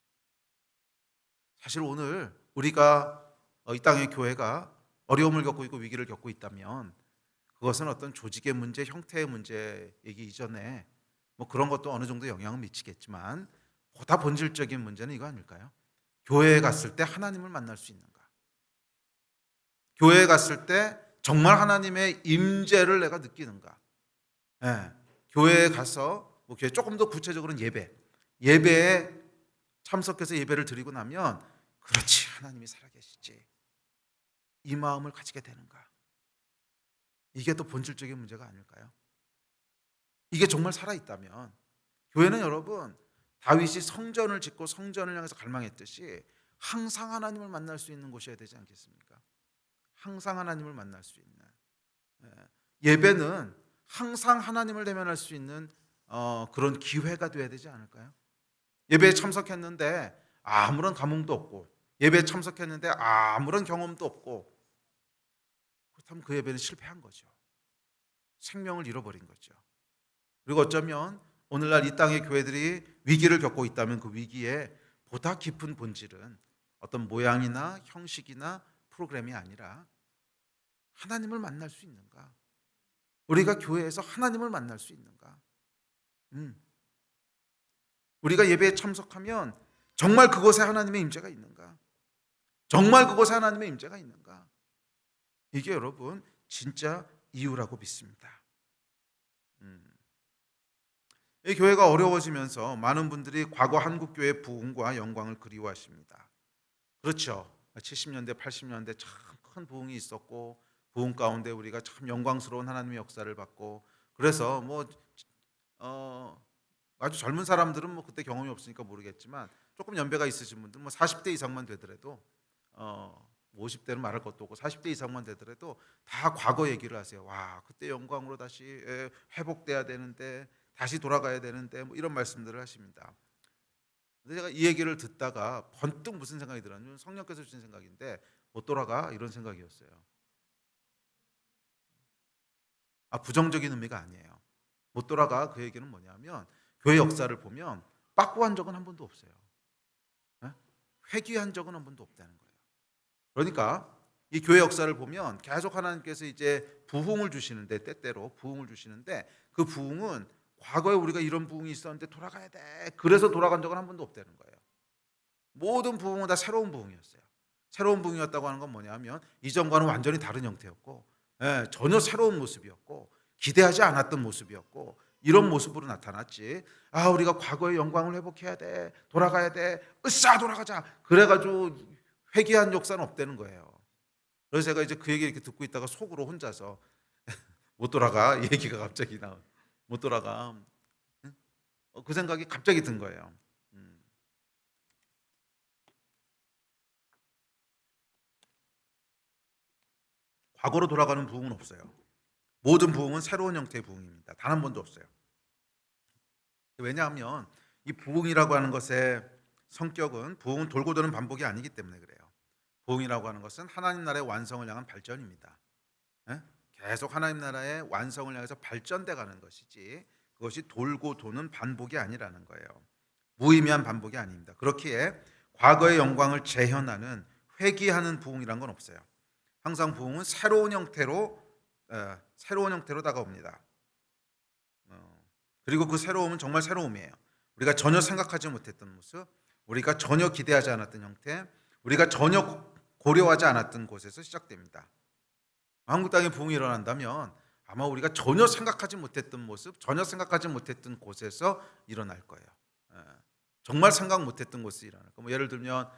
사실 오늘 우리가 이 땅의 교회가 어려움을 겪고 있고 위기를 겪고 있다면 그것은 어떤 조직의 문제, 형태의 문제이기 이전에 뭐 그런 것도 어느 정도 영향을 미치겠지만 보다 본질적인 문제는 이거 아닐까요? 교회에 갔을 때 하나님을 만날 수 있는가? 교회에 갔을 때 정말 하나님의 임재를 내가 느끼는가? 네. 교회에 가서 뭐 교회 조금 더 구체적으로는 예배에 참석해서 예배를 드리고 나면 그렇지, 하나님이 살아계시지, 이 마음을 가지게 되는가? 이게 또 본질적인 문제가 아닐까요? 이게 정말 살아있다면 교회는 여러분 다윗이 성전을 짓고 성전을 향해서 갈망했듯이 항상 하나님을 만날 수 있는 곳이어야 되지 않겠습니까? 항상 하나님을 만날 수 있는, 예배는 항상 하나님을 대면할 수 있는 그런 기회가 돼야 되지 않을까요? 예배에 참석했는데 아무런 감흥도 없고, 예배에 참석했는데 아무런 경험도 없고, 그렇다면 그 예배는 실패한 거죠. 생명을 잃어버린 거죠. 그리고 어쩌면 오늘날 이 땅의 교회들이 위기를 겪고 있다면 그 위기에 보다 깊은 본질은 어떤 모양이나 형식이나 프로그램이 아니라 하나님을 만날 수 있는가? 우리가 교회에서 하나님을 만날 수 있는가? 우리가 예배에 참석하면 정말 그곳에 하나님의 임재가 있는가? 정말 그곳에 하나님의 임재가 있는가? 이게 여러분 진짜 이유라고 믿습니다. 이 교회가 어려워지면서 많은 분들이 과거 한국 교회의 부흥과 영광을 그리워하십니다. 그렇죠. 70년대, 80년대 참 큰 부흥이 있었고 부흥 가운데 우리가 참 영광스러운 하나님의 역사를 받고, 그래서 아주 젊은 사람들은 뭐 그때 경험이 없으니까 모르겠지만 조금 연배가 있으신 분들 40대 이상만 되더라도 50대는 말할 것도 없고 40대 이상만 되더라도 다 과거 얘기를 하세요. 와, 그때 영광으로 다시 회복돼야 되는데, 다시 돌아가야 되는데, 뭐 이런 말씀들을 하십니다. 근데 제가 이 얘기를 듣다가 번뜩 무슨 생각이 들었냐면 성령께서 주신 생각인데, 못 돌아가 이런 생각이었어요. 부정적인 의미가 아니에요. 못 돌아가 그 얘기는 뭐냐면 교회 역사를 보면 빠꾸한 적은 한 번도 없어요. 회귀한 적은 한 번도 없다는 거예요. 그러니까 이 교회 역사를 보면 계속 하나님께서 이제 부흥을 주시는데, 때때로 부흥을 주시는데, 그 부흥은 과거에 우리가 이런 부흥이 있었는데 돌아가야 돼, 그래서 돌아간 적은 한 번도 없다는 거예요. 모든 부흥은 다 새로운 부흥이었어요. 새로운 부흥이었다고 하는 건 뭐냐면 이전과는 완전히 다른 형태였고, 전혀 새로운 모습이었고, 기대하지 않았던 모습이었고, 이런 모습으로 나타났지. 아, 우리가 과거의 영광을 회복해야 돼, 돌아가야 돼, 으쌰 돌아가자, 그래가지고 회개한 역사는 없다는 거예요. 그래서 제가 이제 그 얘기 이렇게 듣고 있다가 속으로 혼자서 못 돌아가, 이 얘기가 갑자기 못 돌아가. 그 생각이 갑자기 든 거예요. 과거로 돌아가는 부흥은 없어요. 모든 부흥은 새로운 형태의 부흥입니다. 단 한 번도 없어요. 왜냐하면 이 부흥이라고 하는 것의 성격은, 부흥은 돌고 도는 반복이 아니기 때문에 그래요. 부흥이라고 하는 것은 하나님 나라의 완성을 향한 발전입니다. 계속 하나님 나라의 완성을 향해서 발전돼 가는 것이지, 그것이 돌고 도는 반복이 아니라는 거예요. 무의미한 반복이 아닙니다. 그렇기에 과거의 영광을 재현하는, 회귀하는 부흥이란 건 없어요. 항상 부흥은 새로운 형태로 다가옵니다. 그리고 그 새로움은 정말 새로움이에요. 우리가 전혀 생각하지 못했던 모습, 우리가 전혀 기대하지 않았던 형태, 우리가 전혀 고려하지 않았던 곳에서 시작됩니다. 한국 땅에 부흥이 일어난다면 아마 우리가 전혀 생각하지 못했던 모습, 전혀 생각하지 못했던 곳에서 일어날 거예요. 정말 생각 못했던 곳에서 일어날 거예요. 예를 들면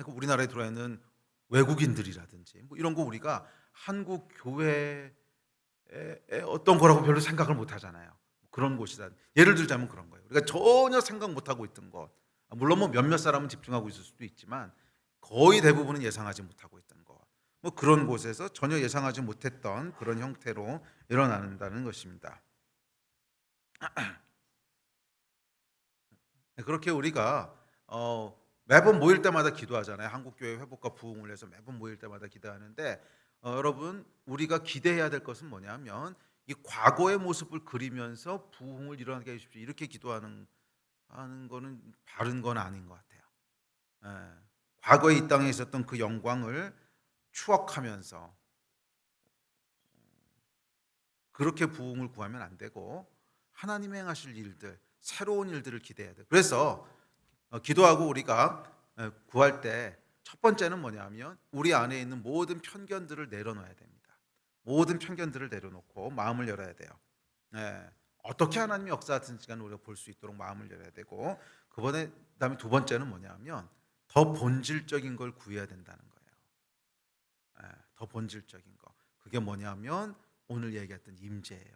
우리나라에 들어와 있는 외국인들이라든지 이런 거 우리가 한국 교회의 어떤 거라고 별로 생각을 못 하잖아요. 그런 곳이다. 예를 들자면 그런 거예요. 우리가 전혀 생각 못 하고 있던 것, 물론 몇몇 사람은 집중하고 있을 수도 있지만 거의 대부분은 예상하지 못하고 있던 것, 그런 곳에서 전혀 예상하지 못했던 그런 형태로 일어난다는 것입니다. 그렇게 우리가 매번 모일 때마다 기도하잖아요. 한국교회 회복과 부흥을 해서 매번 모일 때마다 기도하는데, 여러분, 우리가 기대해야 될 것은 뭐냐면 이 과거의 모습을 그리면서 부흥을 일어나게 해주십시오, 이렇게 기도하는 거는 바른 건 아닌 것 같아요. 과거에 이 땅에 있었던 그 영광을 추억하면서 그렇게 부흥을 구하면 안 되고, 하나님이 행하실 일들, 새로운 일들을 기대해야 돼요. 그래서 기도하고 우리가 구할 때 첫 번째는 뭐냐면 우리 안에 있는 모든 편견들을 내려놓아야 됩니다. 모든 편견들을 내려놓고 마음을 열어야 돼요. 어떻게 하나님이 역사하는 시간을 우리가 볼 수 있도록 마음을 열어야 되고, 그다음에 두 번째는 뭐냐면 더 본질적인 걸 구해야 된다는 거예요. 더 본질적인 거. 그게 뭐냐면 오늘 얘기했던 임재예요.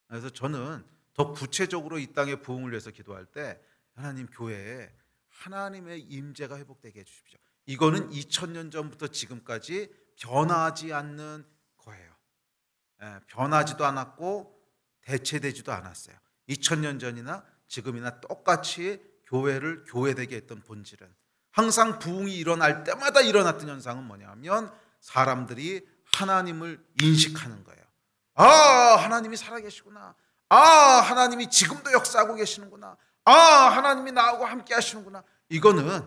그래서 저는 더 구체적으로 이 땅의 부흥을 위해서 기도할 때 하나님, 교회에 하나님의 임재가 회복되게 해주십시오. 이거는 2000년 전부터 지금까지 변하지 않는 거예요. 변하지도 않았고 대체되지도 않았어요. 2000년 전이나 지금이나 똑같이 교회를 교회되게 했던 본질은, 항상 부흥이 일어날 때마다 일어났던 현상은 뭐냐면 사람들이 하나님을 인식하는 거예요. 아, 하나님이 살아계시구나. 아, 하나님이 지금도 역사하고 계시는구나. 아, 하나님이 나하고 함께 하시는구나. 이거는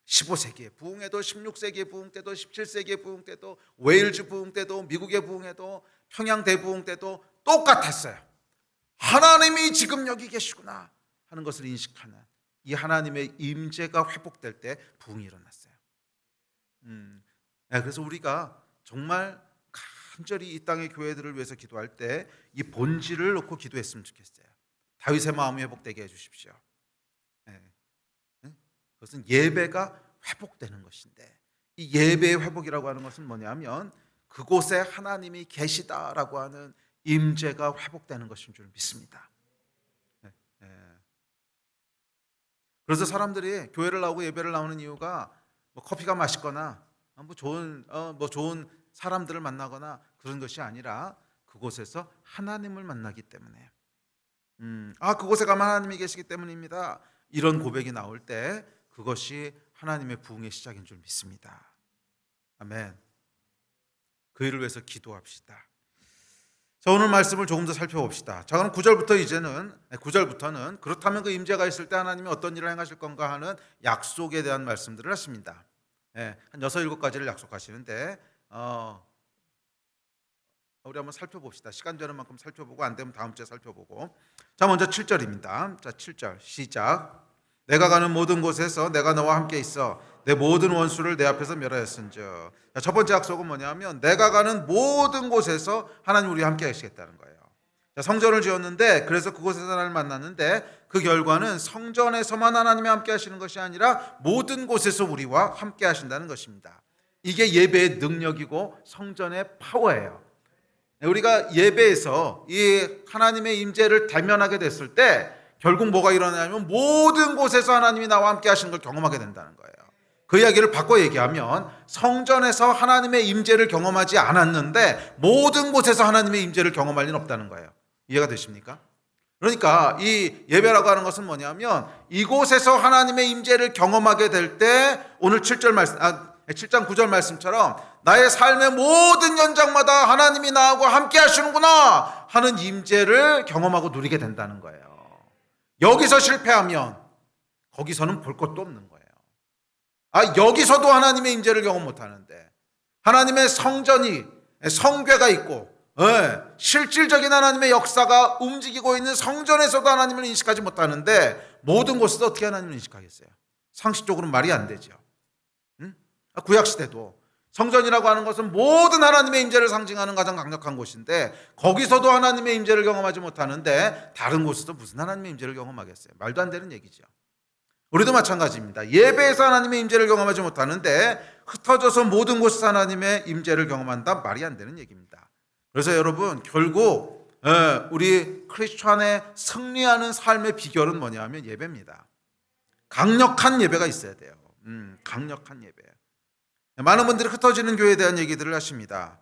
15세기의 부흥에도, 16세기의 부흥 때도, 17세기의 부흥 때도, 웨일즈 부흥 때도, 미국의 부흥에도, 평양 대부흥 때도 똑같았어요. 하나님이 지금 여기 계시구나 하는 것을 인식하는 이 하나님의 임재가 회복될 때 부흥이 일어났어요. 그래서 우리가 정말 간절히 이 땅의 교회들을 위해서 기도할 때 이 본질을 놓고 기도했으면 좋겠어요. 다윗의 마음이 회복되게 해주십시오. 그것은 예배가 회복되는 것인데, 이 예배의 회복이라고 하는 것은 뭐냐면 그곳에 하나님이 계시다라고 하는 임재가 회복되는 것인 줄 믿습니다. 그래서 사람들이 교회를 나오고 예배를 나오는 이유가 커피가 맛있거나 좋은 사람들을 만나거나 그런 것이 아니라 그곳에서 하나님을 만나기 때문에, 그곳에 가면 하나님이 계시기 때문입니다. 이런 고백이 나올 때 그것이 하나님의 부흥의 시작인 줄 믿습니다. 아멘. 그 일을 위해서 기도합시다. 자, 오늘 말씀을 조금 더 살펴봅시다. 자, 그럼 9절부터는 그렇다면 그 임재가 있을 때 하나님이 어떤 일을 행하실 건가 하는 약속에 대한 말씀들을 하십니다. 한 6, 7가지를 약속하시는데 우리 한번 살펴봅시다. 시간 되는 만큼 살펴보고 안 되면 다음 주에 살펴보고. 자, 먼저 7절입니다. 자, 7절 시작. 내가 가는 모든 곳에서 내가 너와 함께 있어 내 모든 원수를 내 앞에서 멸하였은즉. 자, 첫 번째 약속은 뭐냐면 내가 가는 모든 곳에서 하나님 우리와 함께 하시겠다는 거예요. 자, 성전을 지었는데 그래서 그곳에서 하나님을 만났는데 그 결과는 성전에서만 하나님이 함께 하시는 것이 아니라 모든 곳에서 우리와 함께 하신다는 것입니다. 이게 예배의 능력이고 성전의 파워예요. 우리가 예배에서 이 하나님의 임재를 대면하게 됐을 때 결국 뭐가 일어나냐면 모든 곳에서 하나님이 나와 함께 하시는 걸 경험하게 된다는 거예요. 그 이야기를 바꿔 얘기하면 성전에서 하나님의 임재를 경험하지 않았는데 모든 곳에서 하나님의 임재를 경험할 리는 없다는 거예요. 이해가 되십니까? 그러니까 이 예배라고 하는 것은 뭐냐면 이곳에서 하나님의 임재를 경험하게 될 때 오늘 7장 9절 말씀처럼 나의 삶의 모든 연장마다 하나님이 나하고 함께 하시는구나 하는 임재를 경험하고 누리게 된다는 거예요. 여기서 실패하면 거기서는 볼 것도 없는 거예요. 여기서도 하나님의 임재를 경험 못하는데 하나님의 성전이 성궤가 있고 실질적인 하나님의 역사가 움직이고 있는 성전에서도 하나님을 인식하지 못하는데 모든 곳에서 어떻게 하나님을 인식하겠어요? 상식적으로는 말이 안 되죠. 구약시대도 성전이라고 하는 것은 모든 하나님의 임재를 상징하는 가장 강력한 곳인데 거기서도 하나님의 임재를 경험하지 못하는데 다른 곳에서 무슨 하나님의 임재를 경험하겠어요? 말도 안 되는 얘기죠. 우리도 마찬가지입니다. 예배에서 하나님의 임재를 경험하지 못하는데 흩어져서 모든 곳에서 하나님의 임재를 경험한다? 말이 안 되는 얘기입니다. 그래서 여러분 결국 우리 크리스찬의 승리하는 삶의 비결은 뭐냐면 예배입니다. 강력한 예배가 있어야 돼요. 강력한 예배. 많은 분들이 흩어지는 교회에 대한 얘기들을 하십니다.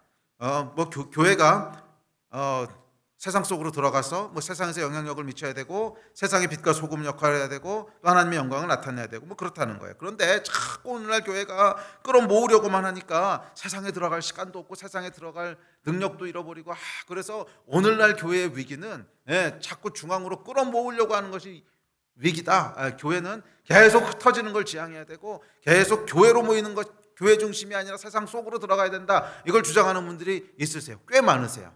교회가 세상 속으로 들어가서 세상에서 영향력을 미쳐야 되고 세상의 빛과 소금 역할을 해야 되고 또 하나님의 영광을 나타내야 되고 그렇다는 거예요. 그런데 자꾸 오늘날 교회가 끌어모으려고만 하니까 세상에 들어갈 시간도 없고 세상에 들어갈 능력도 잃어버리고 그래서 오늘날 교회의 위기는 자꾸 중앙으로 끌어모으려고 하는 것이 위기다. 교회는 계속 흩어지는 걸 지향해야 되고 계속 교회로 모이는 것, 교회 중심이 아니라 세상 속으로 들어가야 된다. 이걸 주장하는 분들이 있으세요. 꽤 많으세요.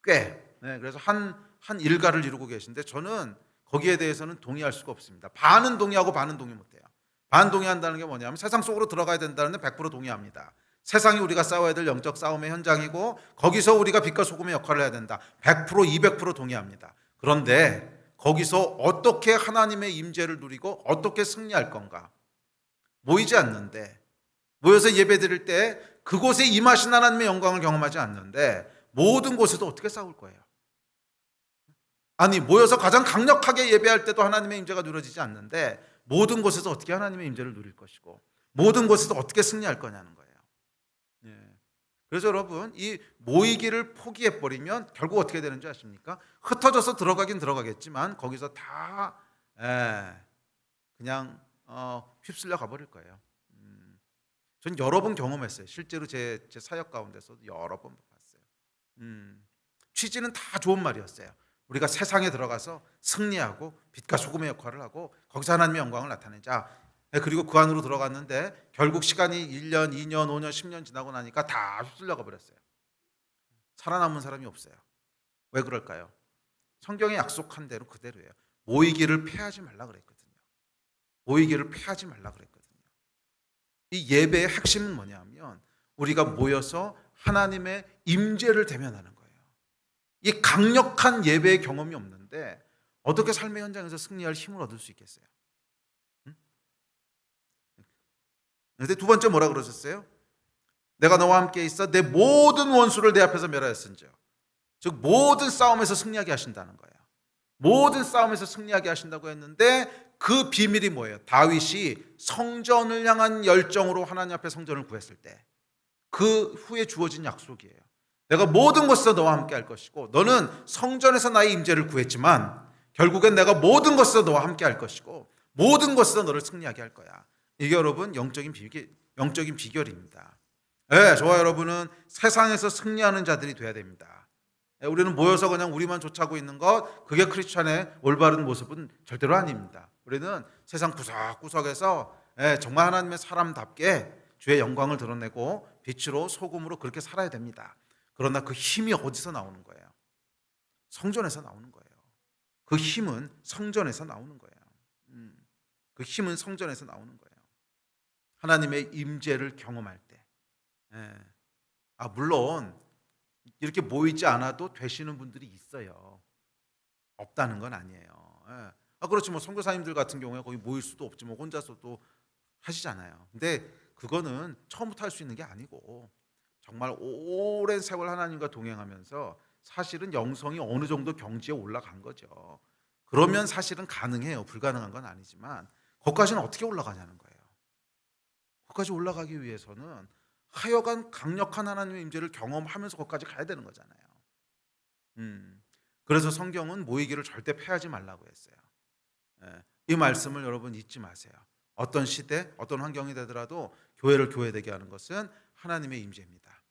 꽤. 그래서 한 일가를 이루고 계신데 저는 거기에 대해서는 동의할 수가 없습니다. 반은 동의하고 반은 동의 못해요. 반 동의한다는 게 뭐냐면 세상 속으로 들어가야 된다는 데 100% 동의합니다. 세상이 우리가 싸워야 될 영적 싸움의 현장이고 거기서 우리가 빛과 소금의 역할을 해야 된다. 100%, 200% 동의합니다. 그런데 거기서 어떻게 하나님의 임재를 누리고 어떻게 승리할 건가? 모이지 않는데 모여서 예배 드릴 때 그곳에 임하신 하나님의 영광을 경험하지 않는데 모든 곳에도 어떻게 싸울 거예요? 모여서 가장 강력하게 예배할 때도 하나님의 임재가 누려지지 않는데 모든 곳에서 어떻게 하나님의 임재를 누릴 것이고 모든 곳에서 어떻게 승리할 거냐는 거예요. 그래서 여러분 이 모이기를 포기해버리면 결국 어떻게 되는지 아십니까? 흩어져서 들어가긴 들어가겠지만 거기서 다 그냥 휩쓸려 가버릴 거예요. 전 여러 번 경험했어요. 실제로 제 사역 가운데서도 여러 번 봤어요. 취지는 다 좋은 말이었어요. 우리가 세상에 들어가서 승리하고 빛과 소금의 역할을 하고 거기서 하나님의 영광을 나타내자. 그리고 그 안으로 들어갔는데 결국 시간이 1년, 2년, 5년, 10년 지나고 나니까 다 휩쓸려가 버렸어요. 살아남은 사람이 없어요. 왜 그럴까요? 성경에 약속한 대로 그대로예요. 모이기를 패하지 말라 그랬거든요. 모이기를 패하지 말라 그랬거든요. 이 예배의 핵심은 뭐냐면 우리가 모여서 하나님의 임재를 대면하는 거예요. 이 강력한 예배의 경험이 없는데 어떻게 삶의 현장에서 승리할 힘을 얻을 수 있겠어요? 그런데 두 번째 뭐라 그러셨어요? 내가 너와 함께 있어 내 모든 원수를 내 앞에서 멸하였은즉. 즉 모든 싸움에서 승리하게 하신다는 거예요. 모든 싸움에서 승리하게 하신다고 했는데 그 비밀이 뭐예요? 다윗이 성전을 향한 열정으로 하나님 앞에 성전을 구했을 때 그 후에 주어진 약속이에요. 내가 모든 것에서 너와 함께 할 것이고 너는 성전에서 나의 임재를 구했지만 결국엔 내가 모든 것에서 너와 함께 할 것이고 모든 것에서 너를 승리하게 할 거야. 이게 여러분 영적인 비결입니다. 저와 여러분은 세상에서 승리하는 자들이 돼야 됩니다. 우리는 모여서 그냥 우리만 좇아하고 있는 것, 그게 크리스천의 올바른 모습은 절대로 아닙니다. 우리는 세상 구석구석에서 정말 하나님의 사람답게 주의 영광을 드러내고 빛으로 소금으로 그렇게 살아야 됩니다. 그러나 그 힘이 어디서 나오는 거예요? 성전에서 나오는 거예요. 그 힘은 성전에서 나오는 거예요. 그 힘은 성전에서 나오는 거예요. 하나님의 임재를 경험할 때. 물론 이렇게 모이지 않아도 되시는 분들이 있어요. 없다는 건 아니에요. 그렇지, 뭐 선교사님들 같은 경우에 거기 모일 수도 없지, 뭐 혼자서도 하시잖아요. 근데 그거는 처음부터 할 수 있는 게 아니고 정말 오랜 세월 하나님과 동행하면서 사실은 영성이 어느 정도 경지에 올라간 거죠. 그러면 사실은 가능해요. 불가능한 건 아니지만 거기까지는 어떻게 올라가냐는 거예요. 거기까지 올라가기 위해서는 하여간 강력한 하나님의 임재를 경험하면서 거기까지 가야 되는 거잖아요. 그래서 성경은 모이기를 절대 패하지 말라고 했어요. 이 말씀을 여러분 잊지 마세요. 어떤 시대, 어떤 환경이 되더라도 교회를 교회되게 하는 것은 하나님의 임재입니다.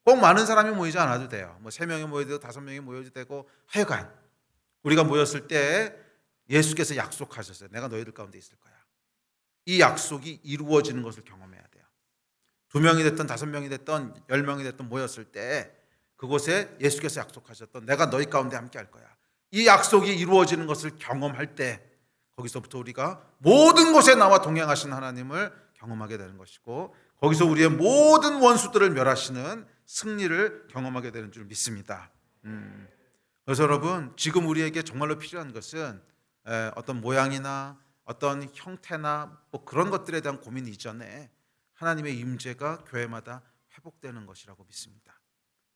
꼭 많은 사람이 모이지 않아도 돼요. 뭐 3명이 모여도 5명이 모여도 되고, 하여간 우리가 모였을 때 예수께서 약속하셨어요. 내가 너희들 가운데 있을 거야. 이 약속이 이루어지는 것을 경험해야 돼요. 2명이 됐든 5명이 됐든 10명이 됐든 모였을 때 그곳에 예수께서 약속하셨던 내가 너희 가운데 함께 할 거야. 이 약속이 이루어지는 것을 경험할 때 거기서부터 우리가 모든 곳에 나와 동행하신 하나님을 경험하게 되는 것이고, 거기서 우리의 모든 원수들을 멸하시는 승리를 경험하게 되는 줄 믿습니다. 그래서 여러분, 지금 우리에게 정말로 필요한 것은 어떤 모양이나 어떤 형태나 뭐 그런 것들에 대한 고민 이전에 하나님의 임재가 교회마다 회복되는 것이라고 믿습니다.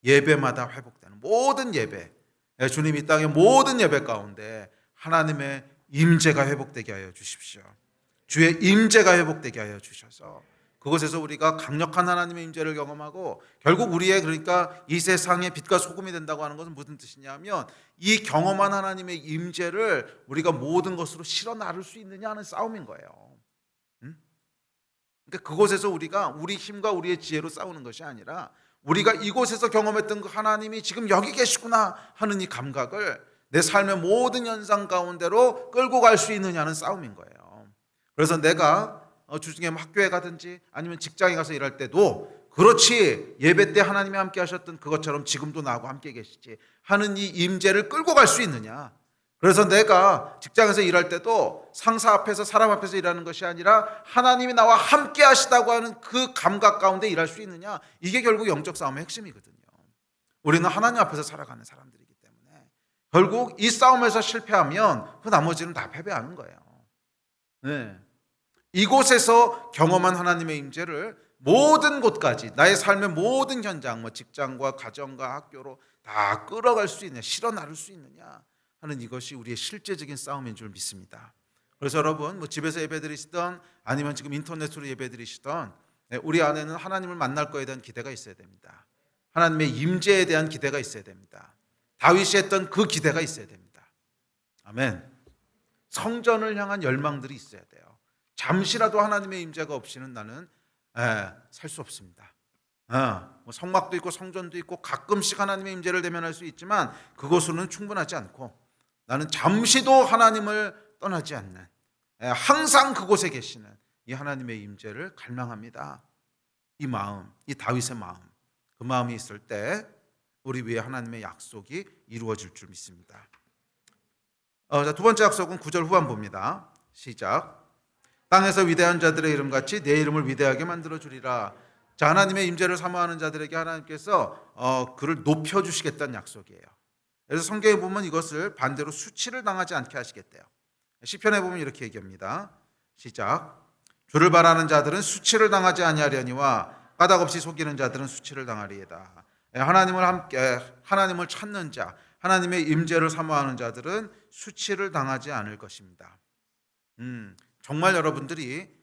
예배마다 회복되는 모든 예배, 주님 이 땅의 모든 예배 가운데 하나님의 임재가 회복되게 하여 주십시오. 주의 임재가 회복되게 하여 주셔서 그곳에서 우리가 강력한 하나님의 임재를 경험하고, 결국 우리의, 그러니까 이 세상의 빛과 소금이 된다고 하는 것은 무슨 뜻이냐면 이 경험한 하나님의 임재를 우리가 모든 것으로 실어 나를 수 있느냐 하는 싸움인 거예요. 그러니까 그곳에서 우리가 우리 힘과 우리의 지혜로 싸우는 것이 아니라 우리가 이곳에서 경험했던 그 하나님이 지금 여기 계시구나 하는 이 감각을 내 삶의 모든 현상 가운데로 끌고 갈 수 있느냐는 싸움인 거예요. 그래서 내가 주중에 학교에 가든지 아니면 직장에 가서 일할 때도 그렇지, 예배 때 하나님이 함께 하셨던 그것처럼 지금도 나하고 함께 계시지 하는 이 임재를 끌고 갈 수 있느냐. 그래서 내가 직장에서 일할 때도 상사 앞에서, 사람 앞에서 일하는 것이 아니라 하나님이 나와 함께 하시다고 하는 그 감각 가운데 일할 수 있느냐. 이게 결국 영적 싸움의 핵심이거든요. 우리는 하나님 앞에서 살아가는 사람들이기 때문에 결국 이 싸움에서 실패하면 그 나머지는 다 패배하는 거예요. 이곳에서 경험한 하나님의 임재를 모든 곳까지, 나의 삶의 모든 현장, 뭐 직장과 가정과 학교로 다 끌어갈 수 있느냐, 실어 나를 수 있느냐 하는 이것이 우리의 실제적인 싸움인 줄 믿습니다. 그래서 여러분, 뭐 집에서 예배드리시던 아니면 지금 인터넷으로 예배드리시던 우리 안에는 하나님을 만날 거에 대한 기대가 있어야 됩니다. 하나님의 임재에 대한 기대가 있어야 됩니다. 다윗이 했던 그 기대가 있어야 됩니다. 아멘. 성전을 향한 열망들이 있어야 돼요. 잠시라도 하나님의 임재가 없이는 나는 살 수 없습니다. 뭐 성막도 있고 성전도 있고 가끔씩 하나님의 임재를 대면할 수 있지만 그것으로는 충분하지 않고, 나는 잠시도 하나님을 떠나지 않는, 항상 그곳에 계시는 이 하나님의 임재를 갈망합니다. 이 마음, 이 다윗의 마음, 그 마음이 있을 때 우리 위에 하나님의 약속이 이루어질 줄 믿습니다. 두 번째 약속은 9절 후반부입니다. 시작. 땅에서 위대한 자들의 이름같이 내 이름을 위대하게 만들어 주리라. 자, 하나님의 임재를 사모하는 자들에게 하나님께서 그를 높여주시겠다는 약속이에요. 그래서 성경에 보면 이것을 반대로 수치를 당하지 않게 하시겠대요. 시편에 보면 이렇게 얘기합니다. 시작. 주를 바라는 자들은 수치를 당하지 아니하려니와 까닭없이 속이는 자들은 수치를 당하리이다. 하나님을 찾는 자, 하나님의 임재를 사모하는 자들은 수치를 당하지 않을 것입니다. 정말 여러분들이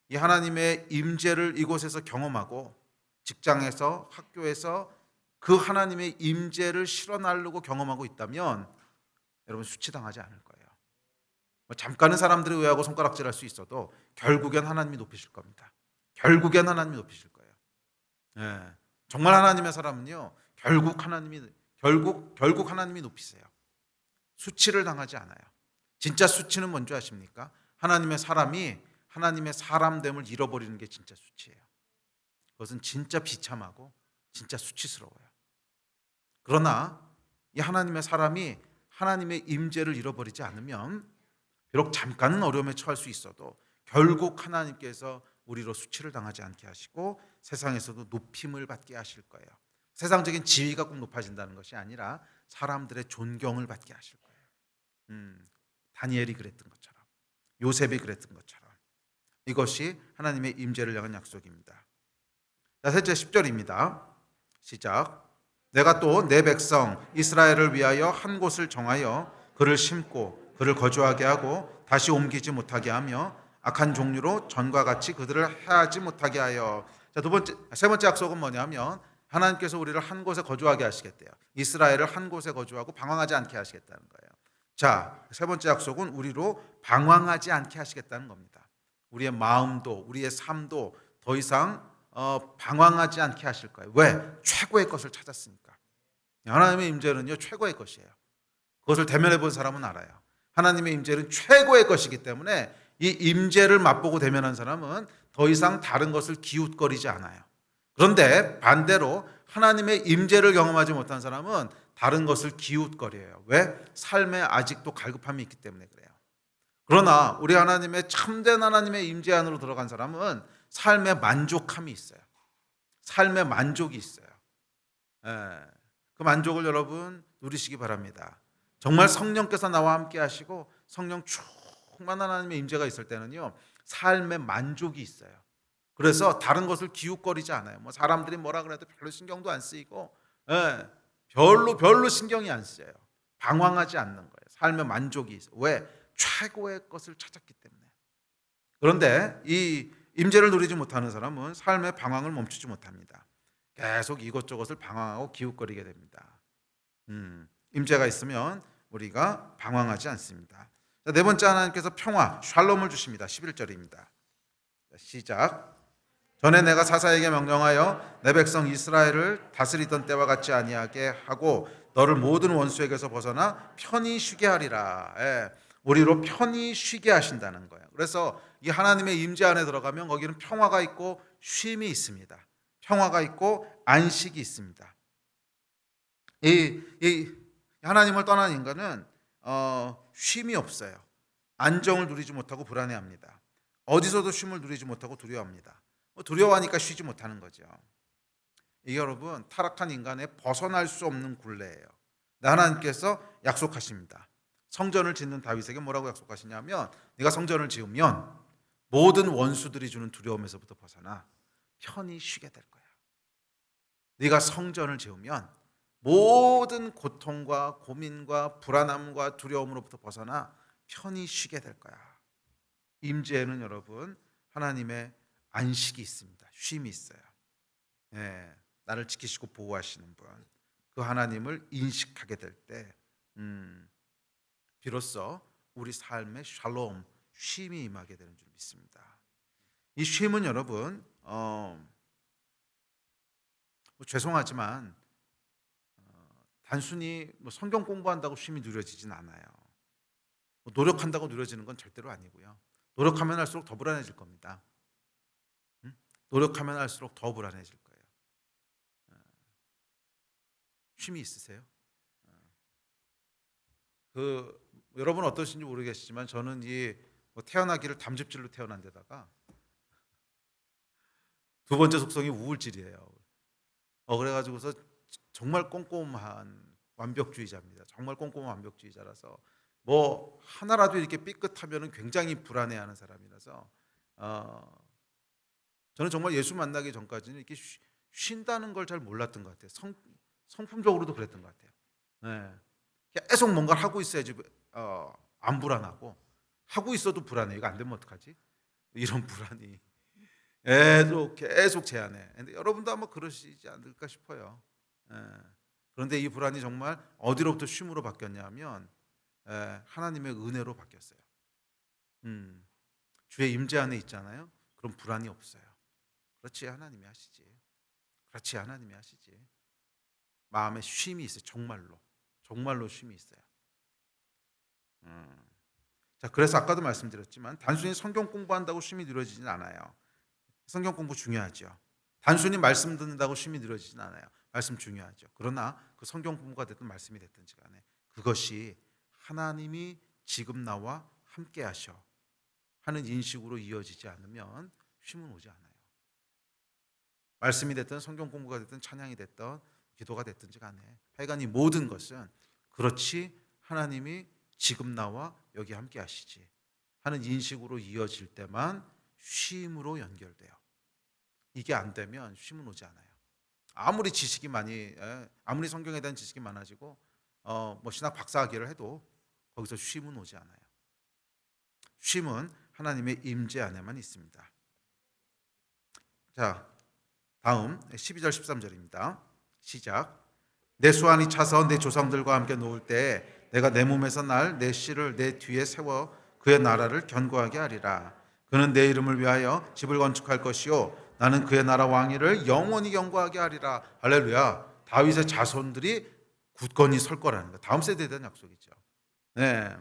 이 하나님의 임재를 이곳에서 경험하고 직장에서, 학교에서 그 하나님의 임재를 실어 나르고 경험하고 있다면 여러분 수치당하지 않을 거예요. 잠깐은 사람들이 의하고 손가락질할 수 있어도 결국엔 하나님이 높이실 겁니다. 결국엔 하나님이 높이실 거예요. 정말 하나님의 사람은요, 결국 하나님이 결국 하나님이 높이세요. 수치를 당하지 않아요. 진짜 수치는 뭔지 아십니까? 하나님의 사람이 하나님의 사람됨을 잃어버리는 게 진짜 수치예요. 그것은 진짜 비참하고 진짜 수치스러워요. 그러나 이 하나님의 사람이 하나님의 임재를 잃어버리지 않으면 비록 잠깐은 어려움에 처할 수 있어도 결국 하나님께서 우리로 수치를 당하지 않게 하시고 세상에서도 높임을 받게 하실 거예요. 세상적인 지위가 꼭 높아진다는 것이 아니라 사람들의 존경을 받게 하실 거예요. 다니엘이 그랬던 것처럼, 요셉이 그랬던 것처럼 이것이 하나님의 임재를 향한 약속입니다. 자, 셋째 10절입니다. 시작. 내가 또 내 백성 이스라엘을 위하여 한 곳을 정하여 그를 심고 그를 거주하게 하고 다시 옮기지 못하게 하며 악한 종류로 전과 같이 그들을 해하지 못하게 하여. 자, 세 번째 약속은 뭐냐면 하나님께서 우리를 한 곳에 거주하게 하시겠대요. 이스라엘을 한 곳에 거주하고 방황하지 않게 하시겠다는 거예요. 자, 세 번째 약속은 우리로 방황하지 않게 하시겠다는 겁니다. 우리의 마음도 우리의 삶도 더 이상 방황하지 않게 하실 거예요. 왜? 최고의 것을 찾았으니까. 하나님의 임재는요 최고의 것이에요. 그것을 대면해 본 사람은 알아요. 하나님의 임재는 최고의 것이기 때문에 이 임재를 맛보고 대면한 사람은 더 이상 다른 것을 기웃거리지 않아요. 그런데 반대로 하나님의 임재를 경험하지 못한 사람은 다른 것을 기웃거려요. 왜? 삶에 아직도 갈급함이 있기 때문에 그래요. 그러나 우리 하나님의 참된 하나님의 임재 안으로 들어간 사람은 삶에 만족함이 있어요. 삶에 만족이 있어요. 예, 그 만족을 여러분 누리시기 바랍니다. 정말 성령께서 나와 함께 하시고 성령 충만한 하나님의 임재가 있을 때는요 삶에 만족이 있어요. 그래서 다른 것을 기웃거리지 않아요. 뭐 사람들이 뭐라 그래도 별로 신경도 안 쓰이고, 예, 별로 신경이 안 쓰여요. 방황하지 않는 거예요. 삶에 만족이 있어요. 왜? 최고의 것을 찾았기 때문에. 그런데 이 임재를 누리지 못하는 사람은 삶의 방황을 멈추지 못합니다. 계속 이것저것을 방황하고 기웃거리게 됩니다. 임재가 있으면 우리가 방황하지 않습니다. 자, 네 번째, 하나님께서 평화, 샬롬을 주십니다. 11절입니다. 시작. 전에 내가 사사에게 명령하여 내 백성 이스라엘을 다스리던 때와 같지 아니하게 하고 너를 모든 원수에게서 벗어나 편히 쉬게 하리라. 예, 우리로 편히 쉬게 하신다는 거예요. 그래서 이 하나님의 임재 안에 들어가면 거기는 평화가 있고 쉼이 있습니다. 평화가 있고 안식이 있습니다. 이 하나님을 떠난 인간은 쉼이 없어요. 안정을 누리지 못하고 불안해합니다. 어디서도 쉼을 누리지 못하고 두려워합니다. 두려워하니까 쉬지 못하는 거죠. 이게 여러분 타락한 인간의 벗어날 수 없는 굴레예요. 하나님께서 약속하십니다. 성전을 짓는 다윗에게 뭐라고 약속하시냐면 네가 성전을 지으면 모든 원수들이 주는 두려움에서부터 벗어나 편히 쉬게 될 거야. 네가 성전을 지으면 모든 고통과 고민과 불안함과 두려움으로부터 벗어나 편히 쉬게 될 거야. 임재에는 여러분 하나님의 안식이 있습니다. 쉼이 있어요. 예, 나를 지키시고 보호하시는 분, 그 하나님을 인식하게 될 때 비로소 우리 삶에 샬롬, 쉼이 임하게 되는 줄 믿습니다. 이 쉼은 여러분 죄송하지만 단순히 성경 공부한다고 쉼이 누려지진 않아요. 노력한다고 누려지는 건 절대로 아니고요. 노력하면 할수록 더 불안해질 겁니다. 노력하면 할수록 더 불안해질 거예요. 쉼이 있으세요? 여러분 어떠신지 모르겠지만 저는 태어나기를 담즙질로 태어난 데다가 두 번째 속성이 우울질이에요. 그래가지고서 정말 꼼꼼한 완벽주의자입니다. 정말 꼼꼼한 완벽주의자라서 뭐 하나라도 이렇게 삐끗하면 굉장히 불안해하는 사람이라서 저는 정말 예수 만나기 전까지는 이렇게 쉰다는 걸 잘 몰랐던 것 같아요. 성품적으로도 그랬던 것 같아요. 네. 계속 뭔가를 하고 있어야지 안 불안하고 하고 있어도 불안해. 이거 안 되면 어떡하지? 이런 불안이 계속 제한해. 근데 여러분도 아마 그러시지 않을까 싶어요. 그런데 이 불안이 정말 어디로부터 쉼으로 바뀌었냐면 하나님의 은혜로 바뀌었어요. 주의 임재 안에 있잖아요. 그럼 불안이 없어요. 그렇지 하나님이 하시지. 그렇지 하나님이 하시지. 마음에 쉼이 있어요. 정말로 쉼이 있어요. 자, 그래서 아까도 말씀드렸지만 단순히 성경 공부한다고 쉼이 누려지진 않아요. 성경 공부 중요하죠. 단순히 말씀 듣는다고 쉼이 누려지진 않아요. 말씀 중요하죠. 그러나 그 성경 공부가 됐든 말씀이 됐든지 간에 그것이 하나님이 지금 나와 함께 하셔 하는 인식으로 이어지지 않으면 쉼은 오지 않아요. 말씀이 됐든 성경 공부가 됐든 찬양이 됐든 기도가 됐든지 간에 하여간 이 모든 것은 그렇지 하나님이 지금 나와 여기 함께 하시지 하는 인식으로 이어질 때만 쉼으로 연결돼요. 이게 안 되면 쉼은 오지 않아요. 아무리 지식이 아무리 성경에 대한 지식이 많아지고 뭐 신학 박사학위를 해도 거기서 쉼은 오지 않아요. 쉼은 하나님의 임재 안에만 있습니다. 자, 다음 12절 13절입니다. 시작. 내 수완이 차서 내 조상들과 함께 놓을 때에 내가 내 몸에서 날 내 씨를 내 뒤에 세워 그의 나라를 견고하게 하리라. 그는 내 이름을 위하여 집을 건축할 것이요 나는 그의 나라 왕위를 영원히 견고하게 하리라. 할렐루야. 다윗의 자손들이 굳건히 설 거라는 거예요. 다음 세대에 대한 약속이죠. 네,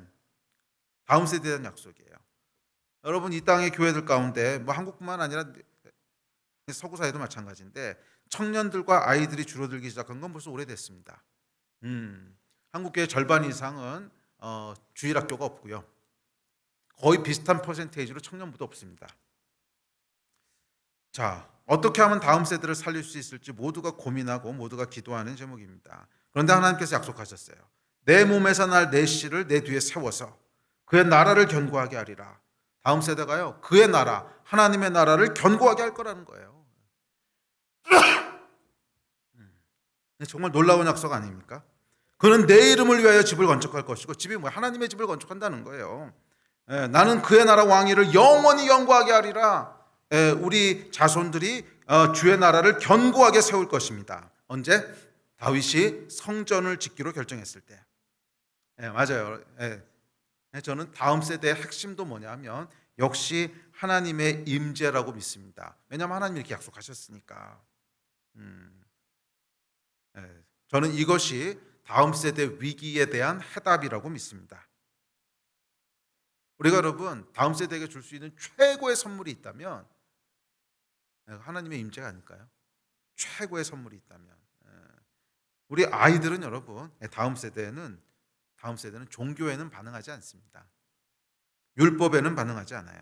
다음 세대에 대한 약속이에요. 여러분, 이 땅의 교회들 가운데 뭐 한국뿐만 아니라 서구 사회도 마찬가지인데 청년들과 아이들이 줄어들기 시작한 건 벌써 오래됐습니다. 한국교회 절반 이상은 주일학교가 없고요. 거의 비슷한 퍼센테이지로 청년부도 없습니다. 자, 어떻게 하면 다음 세대를 살릴 수 있을지 모두가 고민하고 모두가 기도하는 제목입니다. 그런데 하나님께서 약속하셨어요. 내 몸에서 날 내 씨를 내 뒤에 세워서 그의 나라를 견고하게 하리라. 다음 세대가요, 그의 나라, 하나님의 나라를 견고하게 할 거라는 거예요. 정말 놀라운 약속 아닙니까? 그는 내 이름을 위하여 집을 건축할 것이고, 집이 뭐야? 하나님의 집을 건축한다는 거예요. 나는 그의 나라 왕위를 영원히 견고하게 하리라. 우리 자손들이 주의 나라를 견고하게 세울 것입니다. 언제? 다윗이 성전을 짓기로 결정했을 때. 맞아요. 저는 다음 세대의 핵심도 뭐냐면 역시 하나님의 임재라고 믿습니다. 왜냐하면 하나님이 이렇게 약속하셨으니까. 저는 이것이 다음 세대 위기에 대한 해답이라고 믿습니다. 우리가 여러분 다음 세대에게 줄 수 있는 최고의 선물이 있다면 하나님의 임재가 아닐까요? 최고의 선물이 있다면 우리 아이들은 여러분 다음 세대는 종교에는 반응하지 않습니다. 율법에는 반응하지 않아요.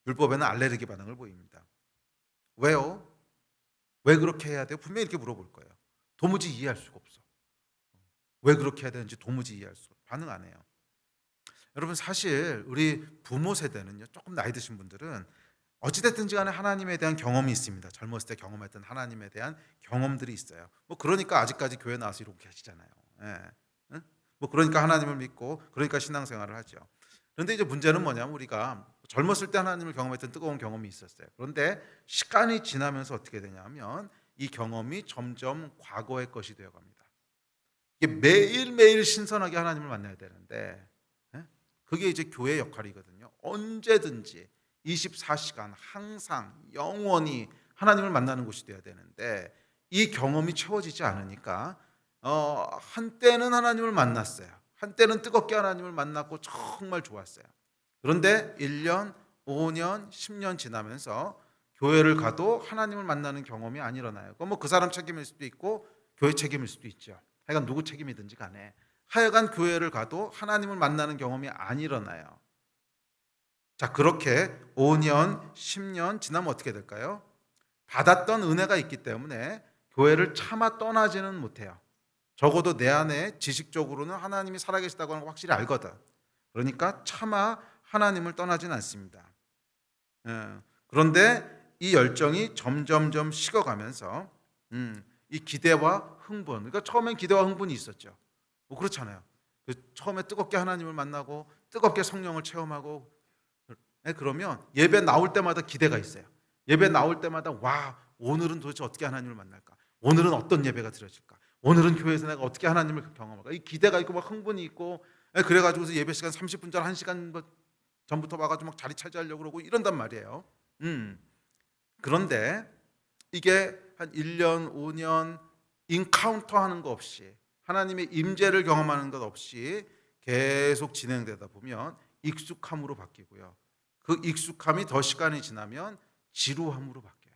율법에는 알레르기 반응을 보입니다. 왜요? 왜 그렇게 해야 돼요? 분명히 이렇게 물어볼 거예요. 도무지 이해할 수가 없어. 왜 그렇게 해야 되는지 도무지 이해할 수가 없어. 반응 안 해요. 여러분, 사실 우리 부모 세대는요, 조금 나이 드신 분들은 어찌됐든지 간에 하나님에 대한 경험이 있습니다. 젊었을 때 경험했던 하나님에 대한 경험들이 있어요. 뭐 그러니까 아직까지 교회 나와서 이렇게 하시잖아요. 응? 뭐 그러니까 하나님을 믿고 그러니까 신앙생활을 하죠. 그런데 이제 문제는 뭐냐면 우리가 젊었을 때 하나님을 경험했던 뜨거운 경험이 있었어요. 그런데 시간이 지나면서 어떻게 되냐면 이 경험이 점점 과거의 것이 되어갑니다. 이게 매일매일 신선하게 하나님을 만나야 되는데 그게 이제 교회의 역할이거든요. 언제든지 24시간 항상 영원히 하나님을 만나는 곳이 되어야 되는데 이 경험이 채워지지 않으니까 한때는 하나님을 만났어요. 한때는 뜨겁게 하나님을 만났고 정말 좋았어요. 그런데 1년, 5년, 10년 지나면서 교회를 가도 하나님을 만나는 경험이 안 일어나요. 그건 뭐 그 사람 책임일 수도 있고 교회 책임일 수도 있죠. 하여간 누구 책임이든지 간에 하여간 교회를 가도 하나님을 만나는 경험이 안 일어나요. 자, 그렇게 5년, 10년 지나면 어떻게 될까요? 받았던 은혜가 있기 때문에 교회를 차마 떠나지는 못해요. 적어도 내 안에 지식적으로는 하나님이 살아계시다고 하는 거 확실히 알거든. 그러니까 차마 하나님을 떠나진 않습니다. 그런데 이 열정이 점점점 식어가면서 이 기대와 흥분, 그러니까 처음엔 기대와 흥분이 있었죠. 뭐 그렇잖아요. 처음에 뜨겁게 하나님을 만나고 뜨겁게 성령을 체험하고 그러면 예배 나올 때마다 기대가 있어요. 예배 나올 때마다 와, 오늘은 도대체 어떻게 하나님을 만날까? 오늘은 어떤 예배가 드려질까? 오늘은 교회에서 내가 어떻게 하나님을 경험할까? 이 기대가 있고 막 흥분이 있고 그래가지고서 예배 시간 30분 전 1시간 전부터 와가지고 막 자리 차지하려고 그러고 이런단 말이에요. 그런데 이게 한 1년, 5년 인카운터 하는 거 없이 하나님의 임재를 경험하는 것 없이 계속 진행되다 보면 익숙함으로 바뀌고요. 그 익숙함이 더 시간이 지나면 지루함으로 바뀌어요.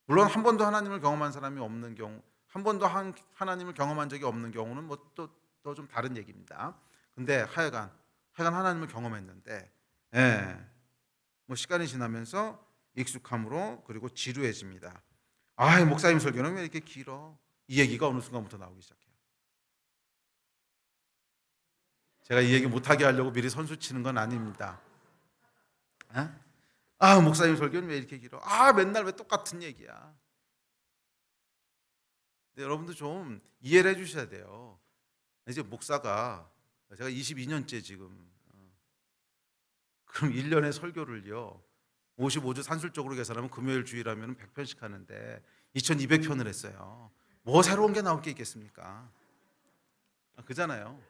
물론 한 번도 하나님을 경험한 사람이 없는 경우, 한 번도 하나님을 경험한 적이 없는 경우는 뭐 또 좀 다른 얘기입니다. 근데 하여간 하나님을 경험했는데, 뭐 시간이 지나면서 익숙함으로 그리고 지루해집니다. 아, 목사님 설교는 왜 이렇게 길어? 이 얘기가 어느 순간부터 나오기 시작해요. 제가 이 얘기 못하게 하려고 미리 선수 치는 건 아닙니다. 아, 목사님 설교는 왜 이렇게 길어? 아, 맨날 왜 똑같은 얘기야? 근데 여러분도 좀 이해를 해주셔야 돼요. 이제 목사가 제가 22년째 지금 그럼 1년에 설교를요 55주 산술적으로 계산하면 금요일 주일하면 100편씩 하는데 2200편을 했어요. 뭐 새로운 게 나올 게 있겠습니까? 그잖아요.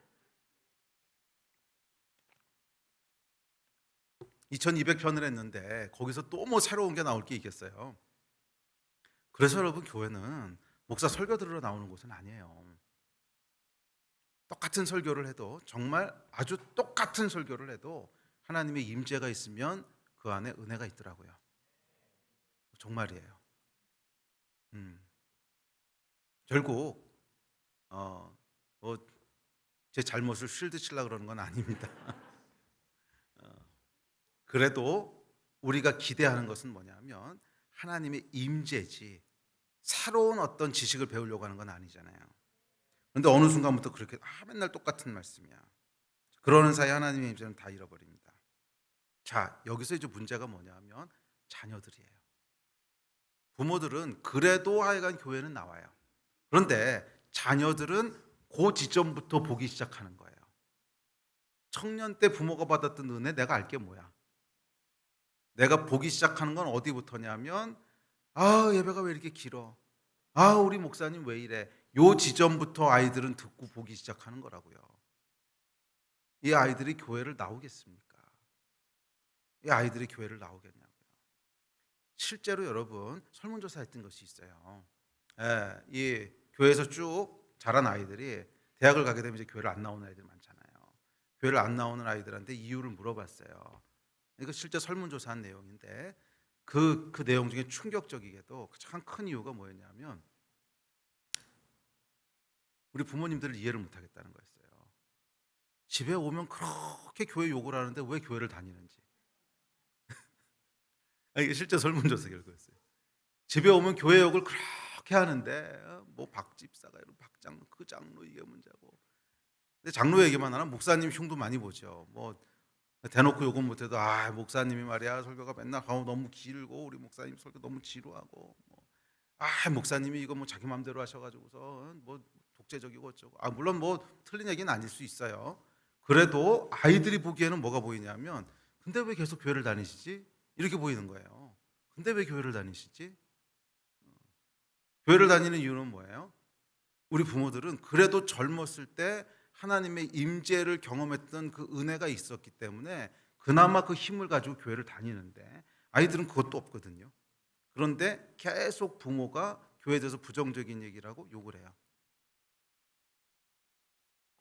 2200편을 했는데 거기서 또 뭐 새로운 게 나올 게 있겠어요. 그래서 여러분, 교회는 목사 설교 들으러 나오는 곳은 아니에요. 똑같은 설교를 해도, 정말 아주 똑같은 설교를 해도 하나님의 임재가 있으면 그 안에 은혜가 있더라고요. 정말이에요. 결국 제 잘못을 쉴드 치려고 그러는 건 아닙니다. 그래도 우리가 기대하는 것은 뭐냐면 하나님의 임재지, 새로운 어떤 지식을 배우려고 하는 건 아니잖아요. 그런데 어느 순간부터 그렇게 맨날 똑같은 말씀이야. 그러는 사이 하나님의 임재는 다 잃어버립니다. 자, 여기서 이제 문제가 뭐냐면 자녀들이에요. 부모들은 그래도 하여간 교회는 나와요. 그런데 자녀들은 그 지점부터 보기 시작하는 거예요. 청년 때 부모가 받았던 은혜 내가 알게 뭐야? 내가 보기 시작하는 건 어디부터냐면, 아, 예배가 왜 이렇게 길어? 아, 우리 목사님 왜 이래? 요 지점부터 아이들은 듣고 보기 시작하는 거라고요. 이 아이들이 교회를 나오겠습니까? 이 아이들이 교회를 나오겠냐고요. 실제로 여러분, 설문조사 했던 것이 있어요. 이 교회에서 쭉 자란 아이들이 대학을 가게 되면 이제 교회를 안 나오는 아이들이 많잖아요. 교회를 안 나오는 아이들한테 이유를 물어봤어요. 이거 실제 설문조사한 내용인데 그 내용 중에 충격적이게도 가장 큰 이유가 뭐였냐면 우리 부모님들을 이해를 못하겠다는 거였어요. 집에 오면 그렇게 교회 욕을 하는데 왜 교회를 다니는지. 이게 실제 설문조사 결과였어요. 집에 오면 교회 욕을 그렇게 하는데 뭐 박집사가 이런 박장로 그 장로 이게 문제고. 근데 장로 얘기만 하나 목사님 흉도 많이 보죠. 뭐 대놓고 욕은 못해도 목사님이 말이야 설교가 맨날 너무 길고 우리 목사님 설교 너무 지루하고 목사님이 이거 뭐 자기 마음대로 하셔가지고서 뭐 독재적이고 어쩌고. 물론 뭐 틀린 얘기는 아닐 수 있어요. 그래도 아이들이 보기에는 뭐가 보이냐면 근데 왜 계속 교회를 다니시지? 이렇게 보이는 거예요. 근데 왜 교회를 다니시지? 교회를 다니는 이유는 뭐예요? 우리 부모들은 그래도 젊었을 때 하나님의 임재를 경험했던 그 은혜가 있었기 때문에 그나마 그 힘을 가지고 교회를 다니는데 아이들은 그것도 없거든요. 그런데 계속 부모가 교회에 대해서 부정적인 얘기를 하고 욕을 해요.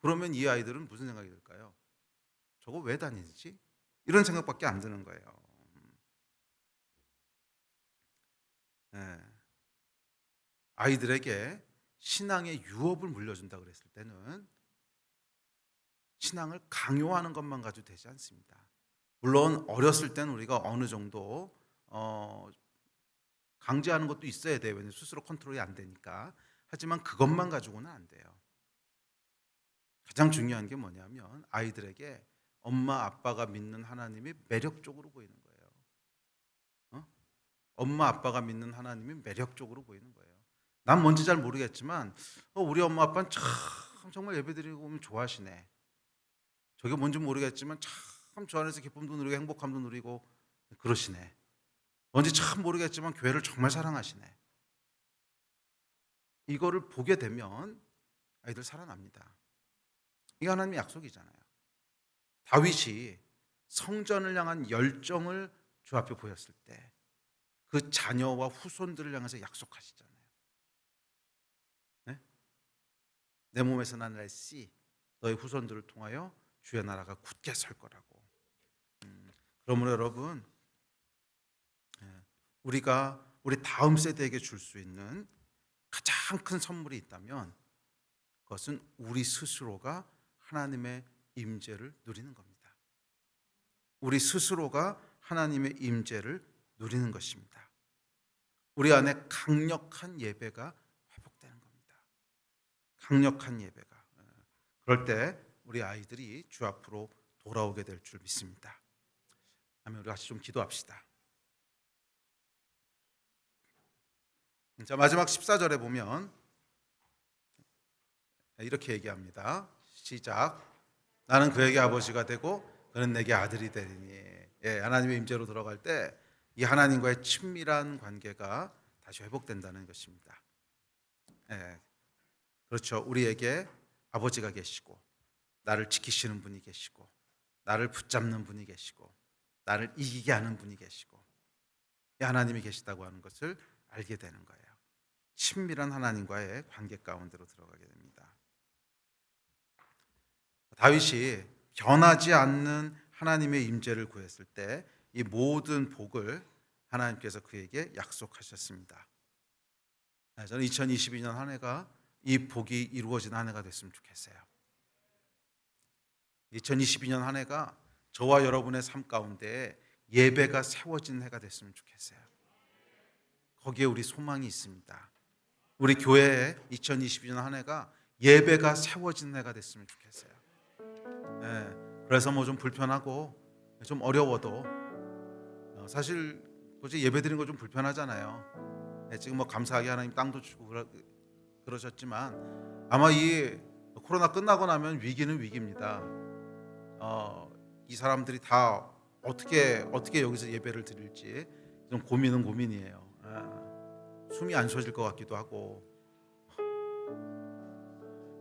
그러면 이 아이들은 무슨 생각이 들까요? 저거 왜 다니지? 이런 생각밖에 안 드는 거예요. 아이들에게 신앙의 유업을 물려준다 그랬을 때는 신앙을 강요하는 것만 가지고 되지 않습니다. 물론 어렸을 때는 우리가 어느 정도 강제하는 것도 있어야 돼요. 왜냐하면 스스로 컨트롤이 안 되니까. 하지만 그것만 가지고는 안 돼요. 가장 중요한 게 뭐냐면 아이들에게 엄마 아빠가 믿는 하나님이 매력적으로 보이는 거예요. 엄마 아빠가 믿는 하나님이 매력적으로 보이는 거예요. 난 뭔지 잘 모르겠지만 우리 엄마 아빠는 참 정말 예배드리고 오면 좋아하시네. 저게 뭔지 모르겠지만 참 저 안에서 기쁨도 누리고 행복함도 누리고 그러시네. 뭔지 참 모르겠지만 교회를 정말 사랑하시네. 이거를 보게 되면 아이들 살아납니다. 이게 하나님의 약속이잖아요. 다윗이 성전을 향한 열정을 주 앞에 보였을 때 그 자녀와 후손들을 향해서 약속하시잖아요. 네? 내 몸에서 난 날 씨, 너의 후손들을 통하여 주의 나라가 굳게 설 거라고. 그러므로 여러분, 우리가 우리 다음 세대에게 줄 수 있는 가장 큰 선물이 있다면 그것은 우리 스스로가 하나님의 임재를 누리는 겁니다. 우리 스스로가 하나님의 임재를 누리는 것입니다. 우리 안에 강력한 예배가 회복되는 겁니다. 강력한 예배가. 그럴 때 우리 아이들이 주 앞으로 돌아오게 될 줄 믿습니다. 아멘. 우리 같이 좀 기도합시다. 자, 마지막 14절에 보면 이렇게 얘기합니다. 시작. 나는 그에게 아버지가 되고 그는 내게 아들이 되리니. 하나님의 임재로 들어갈 때 이 하나님과의 친밀한 관계가 다시 회복된다는 것입니다. 그렇죠. 우리에게 아버지가 계시고 나를 지키시는 분이 계시고 나를 붙잡는 분이 계시고 나를 이기게 하는 분이 계시고 이 하나님이 계시다고 하는 것을 알게 되는 거예요. 친밀한 하나님과의 관계 가운데로 들어가게 됩니다. 다윗이 변하지 않는 하나님의 임재를 구했을 때 이 모든 복을 하나님께서 그에게 약속하셨습니다. 저는 2022년 한 해가 이 복이 이루어진 한 해가 됐으면 좋겠어요. 2022년 한 해가 저와 여러분의 삶 가운데 예배가 세워진 해가 됐으면 좋겠어요. 거기에 우리 소망이 있습니다. 우리 교회에 2022년 한 해가 예배가 세워진 해가 됐으면 좋겠어요. 그래서 뭐 좀 불편하고 좀 어려워도 사실 예배 드리는 거 좀 불편하잖아요. 지금 뭐 감사하게 하나님 땅도 주고 그러셨지만 아마 이 코로나 끝나고 나면 위기는 위기입니다. 이 사람들이 다 어떻게 여기서 예배를 드릴지 좀 고민은 고민이에요. 숨이 안 쉬어질 것 같기도 하고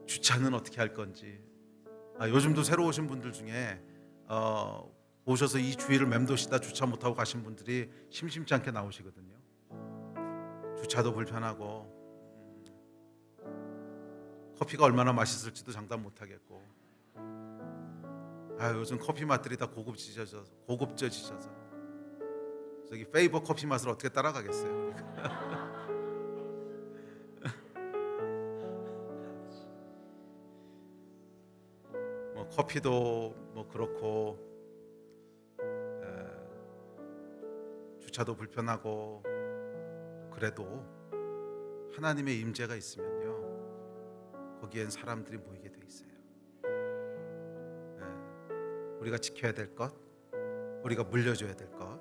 주차는 어떻게 할 건지. 요즘도 새로 오신 분들 중에 오셔서 이 주위를 맴도시다 주차 못하고 가신 분들이 심심치 않게 나오시거든요. 주차도 불편하고 커피가 얼마나 맛있을지도 장담 못하겠고 요즘 커피 맛들이 다 고급져지셔서 저기 페이버 커피 맛을 어떻게 따라가겠어요. 뭐 커피도 뭐 그렇고 주차도 불편하고 그래도 하나님의 임재가 있으면요 거기엔 사람들이 모이게 돼 있어요. 우리가 지켜야 될 것, 우리가 물려줘야 될 것,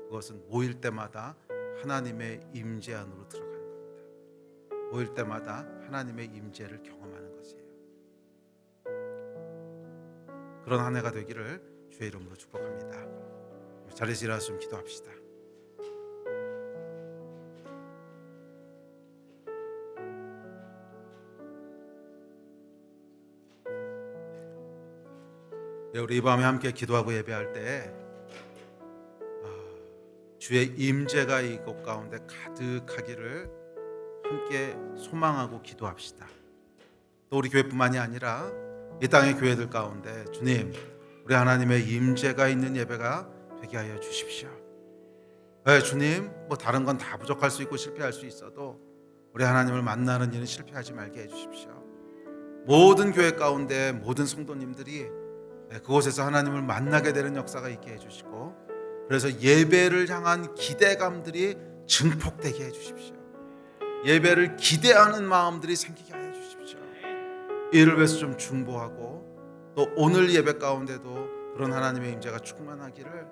그것은 모일 때마다 하나님의 임재 안으로 들어가는 겁니다. 모일 때마다 하나님의 임재를 경험하는 것이에요. 그런 한 해가 되기를 주의 이름으로 축복합니다. 자리에서 일어나서 좀 기도합시다. 우리 이 밤에 함께 기도하고 예배할 때 주의 임재가 이곳 가운데 가득하기를 함께 소망하고 기도합시다. 또 우리 교회뿐만이 아니라 이 땅의 교회들 가운데 주님, 우리 하나님의 임재가 있는 예배가 되게 하여 주십시오. 주님, 뭐 다른 건 다 부족할 수 있고 실패할 수 있어도 우리 하나님을 만나는 일은 실패하지 말게 해주십시오. 모든 교회 가운데 모든 성도님들이 그곳에서 하나님을 만나게 되는 역사가 있게 해주시고, 그래서 예배를 향한 기대감들이 증폭되게 해주십시오. 예배를 기대하는 마음들이 생기게 하여 주십시오. 이를 위해서 좀 중보하고 또 오늘 예배 가운데도 그런 하나님의 임재가 충만하기를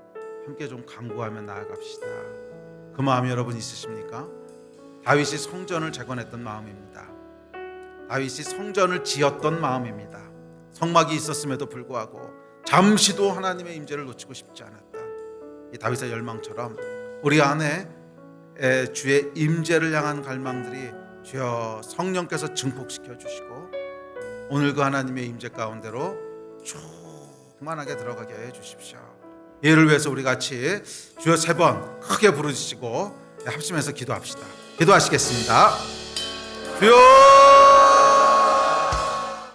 함께 좀 간구하며 나아갑시다. 그 마음이 여러분 있으십니까? 다윗이 성전을 재건했던 마음입니다. 다윗이 성전을 지었던 마음입니다. 성막이 있었음에도 불구하고 잠시도 하나님의 임재를 놓치고 싶지 않았던 이 다윗의 열망처럼 우리 안에 주의 임재를 향한 갈망들이 주여 성령께서 증폭시켜 주시고 오늘 그 하나님의 임재 가운데로 충만하게 들어가게 해 주십시오. 이를 위해서 우리 같이 주여 3번 크게 부르시고 합심해서 기도합시다. 기도하시겠습니다. 주여